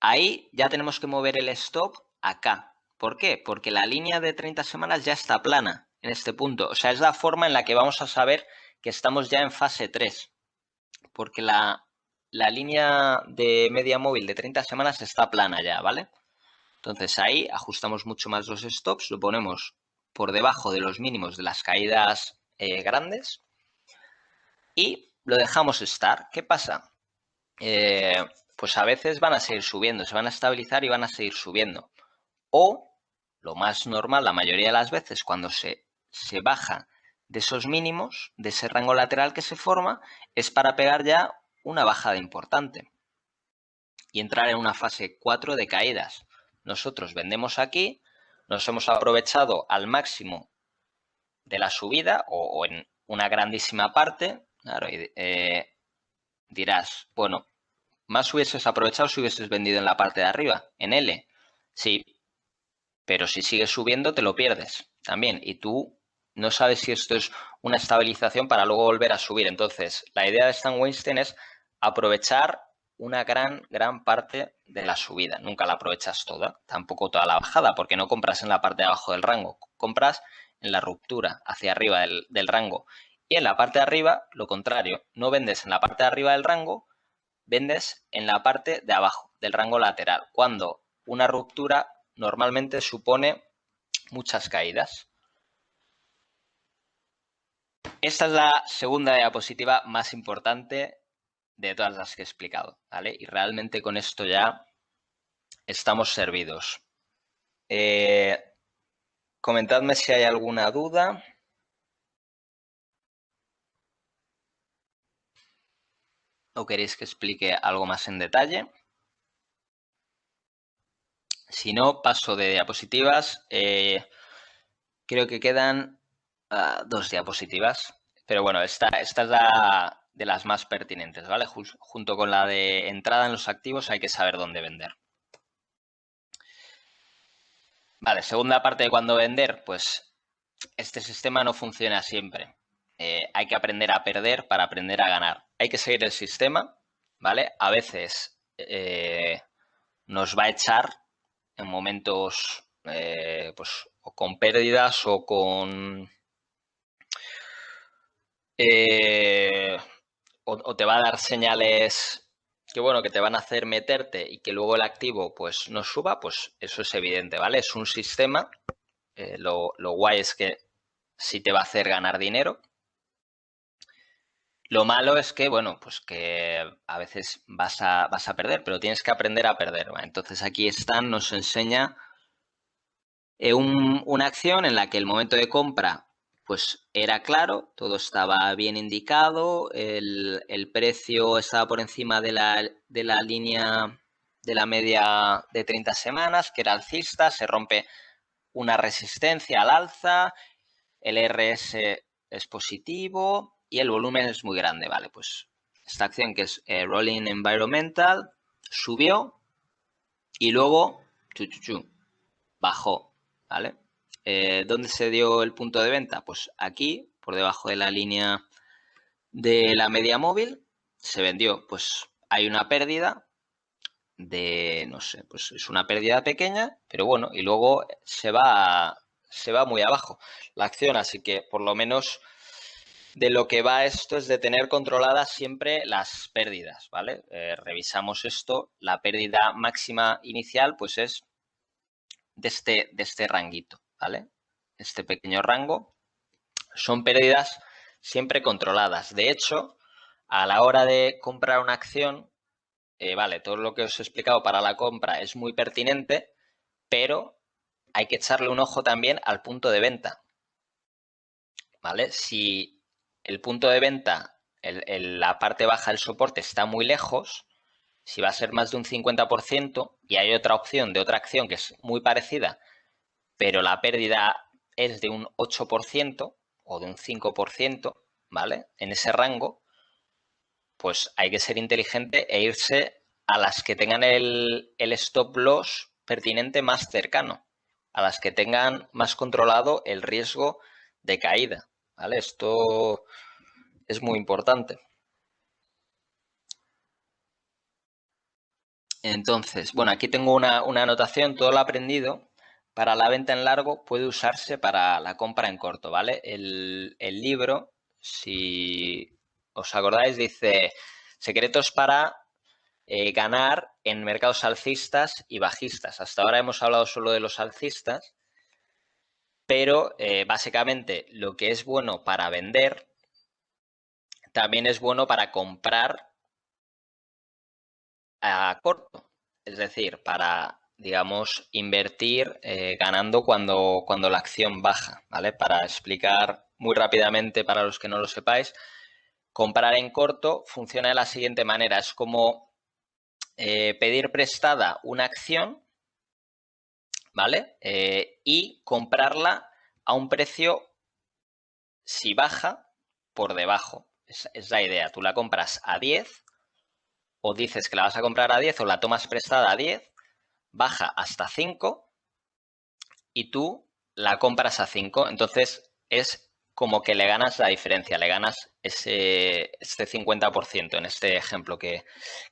ahí ya tenemos que mover el stop acá. ¿Por qué? Porque la línea de 30 semanas ya está plana en este punto. O sea, es la forma en la que vamos a saber que estamos ya en fase 3. Porque la línea de media móvil de 30 semanas está plana ya, ¿vale? Entonces ahí ajustamos mucho más los stops, lo ponemos por debajo de los mínimos de las caídas grandes y lo dejamos estar. ¿Qué pasa? pues a veces van a seguir subiendo, se van a estabilizar y van a seguir subiendo. O, lo más normal, la mayoría de las veces, cuando se baja de esos mínimos, de ese rango lateral que se forma, es para pegar ya una bajada importante y entrar en una fase 4 de caídas. Nosotros vendemos aquí, nos hemos aprovechado al máximo de la subida o en una grandísima parte. Claro, dirás, bueno, más hubieses aprovechado si hubieses vendido en la parte de arriba, en L. Sí, pero si sigues subiendo te lo pierdes también y tú no sabes si esto es una estabilización para luego volver a subir. Entonces, la idea de Stan Weinstein es aprovechar una gran parte de la subida. Nunca la aprovechas toda, tampoco toda la bajada, porque no compras en la parte de abajo del rango, compras en la ruptura hacia arriba del rango. Y en la parte de arriba, lo contrario, no vendes en la parte de arriba del rango, vendes en la parte de abajo del rango lateral, cuando una ruptura normalmente supone muchas caídas. Esta es la segunda diapositiva más importante de todas las que he explicado, ¿vale? Y realmente con esto ya estamos servidos. Comentadme si hay alguna duda. ¿O queréis que explique algo más en detalle? Si no, paso de diapositivas. Creo que quedan 2 diapositivas. Pero bueno, esta es la de las más pertinentes, ¿vale? Junto con la de entrada en los activos hay que saber dónde vender. Vale, segunda parte de cuándo vender, pues este sistema no funciona siempre. Hay que aprender a perder para aprender a ganar. Hay que seguir el sistema, ¿vale? A veces nos va a echar en momentos pues, o con pérdidas o con... o te va a dar señales que, bueno, que te van a hacer meterte y que luego el activo pues no suba, pues eso es evidente, ¿vale? Es un sistema. Lo guay es que sí te va a hacer ganar dinero. Lo malo es que, bueno, pues que a veces vas a perder, pero tienes que aprender a perder, ¿vale? Entonces aquí Stan nos enseña una acción en la que el momento de compra pues era claro, todo estaba bien indicado, el precio estaba por encima de la línea de la media de 30 semanas, que era alcista, se rompe una resistencia al alza, el RS es positivo y el volumen es muy grande, ¿vale? Pues esta acción que es Rolling Environmental subió y luego bajó, ¿vale? ¿Dónde se dio el punto de venta? Pues aquí, por debajo de la línea de la media móvil, se vendió. Pues hay una pérdida de, no sé, pues es una pérdida pequeña, pero bueno, y luego se va muy abajo la acción, así que por lo menos de lo que va esto es de tener controladas siempre las pérdidas, ¿vale? Revisamos esto, la pérdida máxima inicial pues es de este ranguito, ¿vale? Este pequeño rango son pérdidas siempre controladas. De hecho, a la hora de comprar una acción, vale, todo lo que os he explicado para la compra es muy pertinente, pero hay que echarle un ojo también al punto de venta, ¿vale? Si el punto de venta, la parte baja del soporte está muy lejos, si va a ser más de un 50% y hay otra opción de otra acción que es muy parecida, pero la pérdida es de un 8% o de un 5%, ¿vale? En ese rango, pues hay que ser inteligente e irse a las que tengan el stop loss pertinente más cercano, a las que tengan más controlado el riesgo de caída, ¿vale? Esto es muy importante. Entonces, bueno, aquí tengo una anotación, todo lo aprendido para la venta en largo puede usarse para la compra en corto, ¿vale? El libro, si os acordáis, dice secretos para ganar en mercados alcistas y bajistas. Hasta ahora hemos hablado solo de los alcistas, pero básicamente lo que es bueno para vender también es bueno para comprar a corto, es decir, para, digamos, invertir ganando cuando la acción baja, ¿vale? Para explicar muy rápidamente para los que no lo sepáis, comprar en corto funciona de la siguiente manera, es como pedir prestada una acción, ¿vale? Y comprarla a un precio, si baja, por debajo. Es la idea. Tú la compras a 10 o dices que la vas a comprar a 10 o la tomas prestada a 10, baja hasta 5 y tú la compras a 5. Entonces es como que le ganas la diferencia, le ganas este 50% en este ejemplo que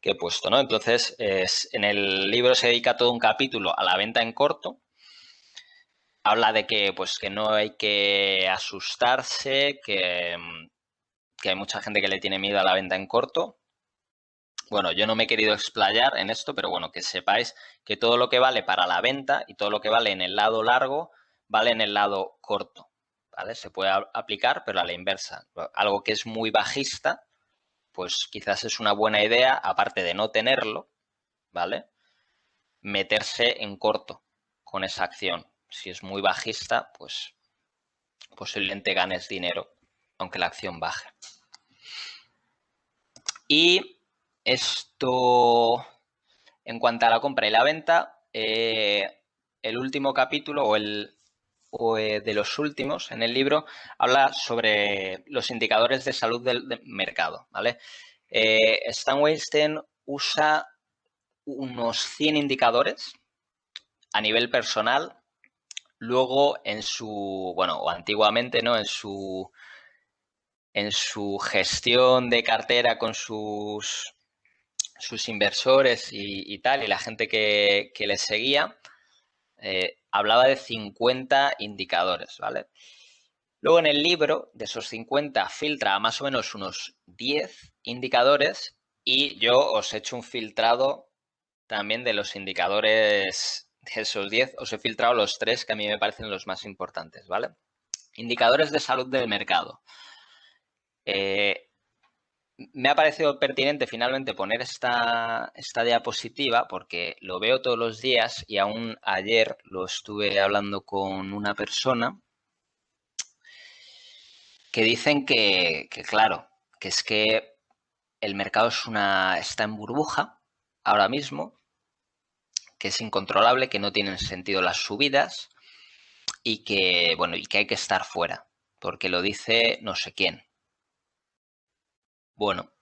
he puesto, ¿no? Entonces, en el libro se dedica todo un capítulo a la venta en corto. Habla de que, pues, que no hay que asustarse, que hay mucha gente que le tiene miedo a la venta en corto. Bueno, yo no me he querido explayar en esto, pero bueno, que sepáis que todo lo que vale para la venta y todo lo que vale en el lado largo, vale en el lado corto, ¿vale? Se puede aplicar, pero a la inversa. Algo que es muy bajista, pues quizás es una buena idea, aparte de no tenerlo, ¿vale? Meterse en corto con esa acción. Si es muy bajista, pues posiblemente ganes dinero, aunque la acción baje. Y esto, en cuanto a la compra y la venta, el último capítulo o de los últimos en el libro habla sobre los indicadores de salud del mercado, ¿vale? Stan Weinstein usa unos 100 indicadores a nivel personal. Luego en su, bueno, o antiguamente, ¿no? En su gestión de cartera con sus inversores y tal, y la gente que le seguía, hablaba de 50 indicadores, ¿vale? Luego en el libro, de esos 50, filtra a más o menos unos 10 indicadores y yo os he hecho un filtrado también de los indicadores de esos 10. Os he filtrado los 3 que a mí me parecen los más importantes, ¿vale? Indicadores de salud del mercado. Me ha parecido pertinente finalmente poner esta diapositiva porque lo veo todos los días y aún ayer lo estuve hablando con una persona que dicen que claro, que es que el mercado está en burbuja ahora mismo, que es incontrolable, que no tienen sentido las subidas y que, bueno, y que hay que estar fuera, porque lo dice no sé quién. Bueno,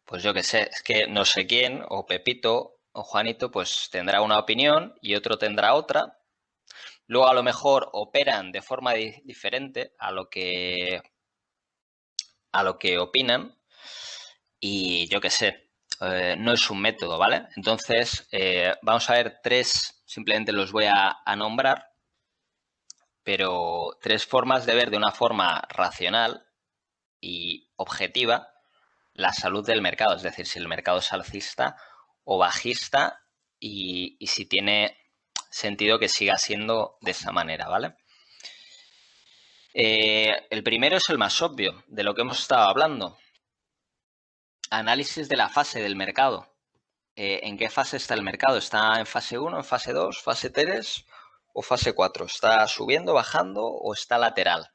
pues yo qué sé, es que no sé quién, o Pepito o Juanito, pues tendrá una opinión y otro tendrá otra. Luego a lo mejor operan de forma diferente a lo que opinan y yo qué sé, no es un método, ¿vale? Entonces, vamos a ver 3, simplemente los voy a nombrar, pero 3 formas de ver de una forma racional y objetiva la salud del mercado, es decir, si el mercado es alcista o bajista y si tiene sentido que siga siendo de esa manera, ¿vale? El primero es el más obvio, de lo que hemos estado hablando. Análisis de la fase del mercado. ¿En qué fase está el mercado? ¿Está en fase 1, en fase 2, fase 3 o fase 4? ¿Está subiendo, bajando o está lateral?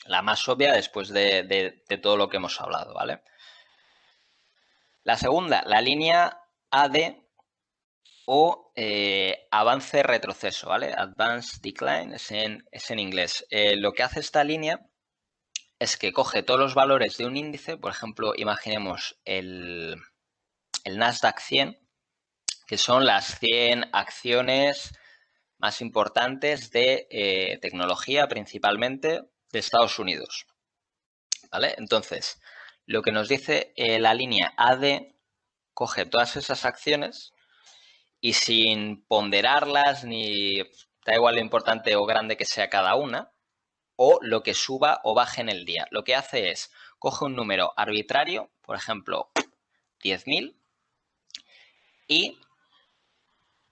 La más obvia después de todo lo que hemos hablado, ¿vale? La segunda, la línea AD o avance-retroceso, ¿vale? Advance Decline es en inglés. Lo que hace esta línea es que coge todos los valores de un índice, por ejemplo, imaginemos el Nasdaq 100, que son las 100 acciones más importantes de tecnología, principalmente de Estados Unidos, ¿vale? Entonces, lo que nos dice la línea AD, coge todas esas acciones y sin ponderarlas ni da igual lo importante o grande que sea cada una, o lo que suba o baje en el día. Lo que hace es, coge un número arbitrario, por ejemplo, 10.000, y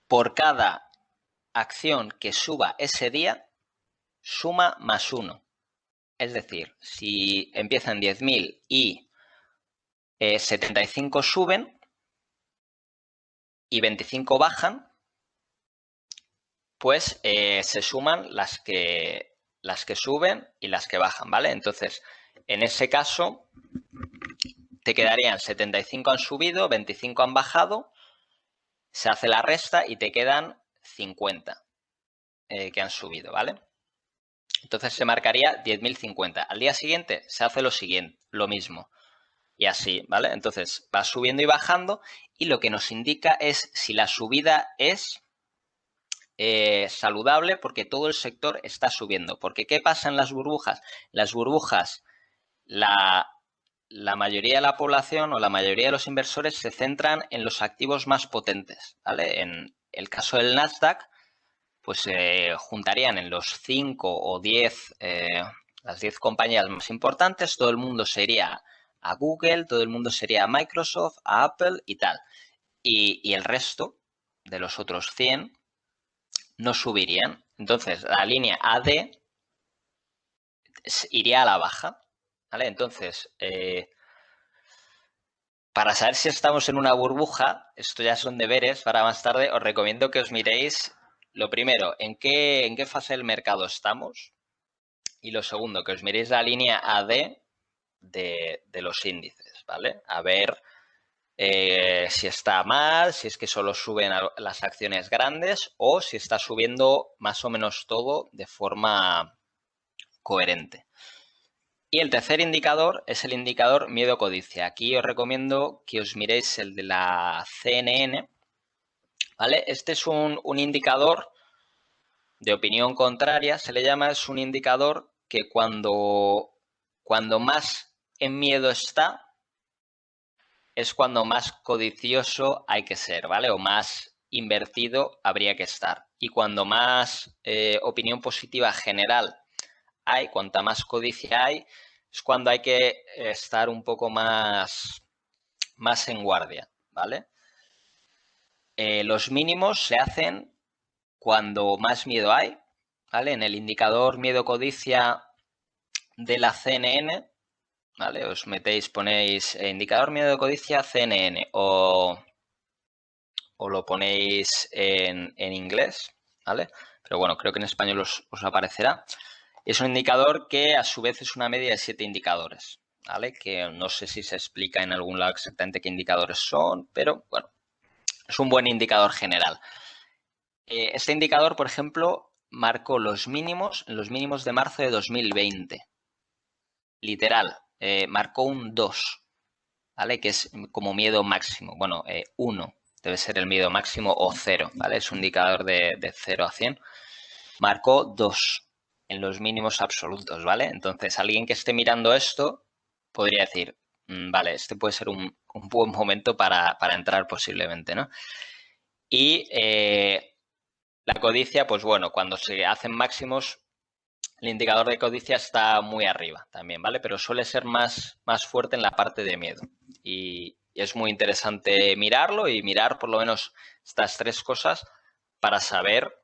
por cada acción que suba ese día, suma más 1. Es decir, si empiezan 10.000 y 75 suben, y 25 bajan, pues se suman las que suben y las que bajan, ¿vale? Entonces, en ese caso, te quedarían 75 han subido, 25 han bajado, se hace la resta y te quedan 50 que han subido, ¿vale? Entonces se marcaría 10.050. Al día siguiente se hace lo mismo. Y así, ¿vale? Entonces va subiendo y bajando y lo que nos indica es si la subida es saludable porque todo el sector está subiendo. Porque ¿qué pasa en las burbujas? Las burbujas, la mayoría de la población o la mayoría de los inversores se centran en los activos más potentes, ¿vale? En el caso del Nasdaq, pues se juntarían en los 5 o 10, las 10 compañías más importantes, todo el mundo se iría a Google, todo el mundo se iría a Microsoft, a Apple y tal. Y el resto de los otros 100 no subirían. Entonces, la línea AD iría a la baja, ¿vale? Entonces, para saber si estamos en una burbuja, esto ya son deberes para más tarde, os recomiendo que os miréis, lo primero, en qué fase del mercado estamos, y lo segundo, que os miréis la línea AD de los índices, ¿vale? A ver si está mal, si es que solo suben las acciones grandes o si está subiendo más o menos todo de forma coherente. Y el tercer indicador es el indicador miedo-codicia. Aquí os recomiendo que os miréis el de la CNN, ¿vale? Este es un indicador de opinión contraria, se le llama, es un indicador que cuando más en miedo está, es cuando más codicioso hay que ser, ¿vale? O más invertido habría que estar. Y cuando más opinión positiva general hay, cuanta más codicia hay, es cuando hay que estar un poco más en guardia, ¿vale? Los mínimos se hacen cuando más miedo hay, ¿vale? En el indicador miedo-codicia de la CNN, ¿vale? Os metéis, ponéis indicador miedo-codicia CNN o lo ponéis en inglés, ¿vale? Pero bueno, creo que en español os aparecerá. Es un indicador que a su vez es una media de 7 indicadores, ¿vale? Que no sé si se explica en algún lado exactamente qué indicadores son, pero bueno, es un buen indicador general. Este indicador, por ejemplo, marcó los mínimos de marzo de 2020. Literal, marcó un 2, ¿vale? Que es como miedo máximo. Bueno, 1 debe ser el miedo máximo o 0, ¿vale? Es un indicador de 0 a 100. Marcó 2 en los mínimos absolutos, ¿vale? Entonces, alguien que esté mirando esto podría decir, vale, este puede ser un buen momento para entrar posiblemente, ¿no? Y la codicia, pues bueno, cuando se hacen máximos, el indicador de codicia está muy arriba también, ¿vale? Pero suele ser más fuerte en la parte de miedo. Y es muy interesante mirarlo y mirar por lo menos estas 3 cosas para saber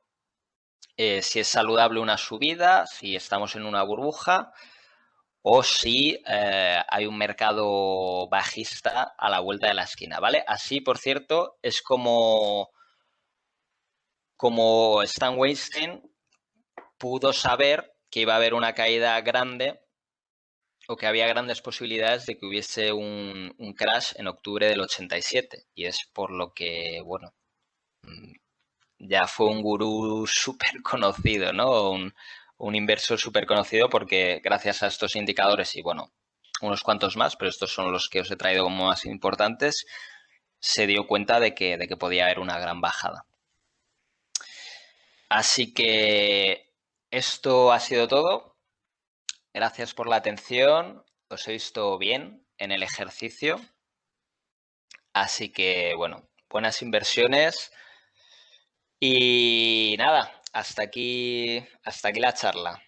si es saludable una subida, si estamos en una burbuja o si hay un mercado bajista a la vuelta de la esquina, ¿vale? Así, por cierto, es como Stan Weinstein pudo saber que iba a haber una caída grande o que había grandes posibilidades de que hubiese un crash en octubre del 87. Y es por lo que, bueno, ya fue un gurú súper conocido, ¿no? Un inversor súper conocido porque gracias a estos indicadores y, bueno, unos cuantos más, pero estos son los que os he traído como más importantes, se dio cuenta de que podía haber una gran bajada. Así que esto ha sido todo. Gracias por la atención. Os he visto bien en el ejercicio. Así que, bueno, buenas inversiones. Y nada, hasta aquí la charla.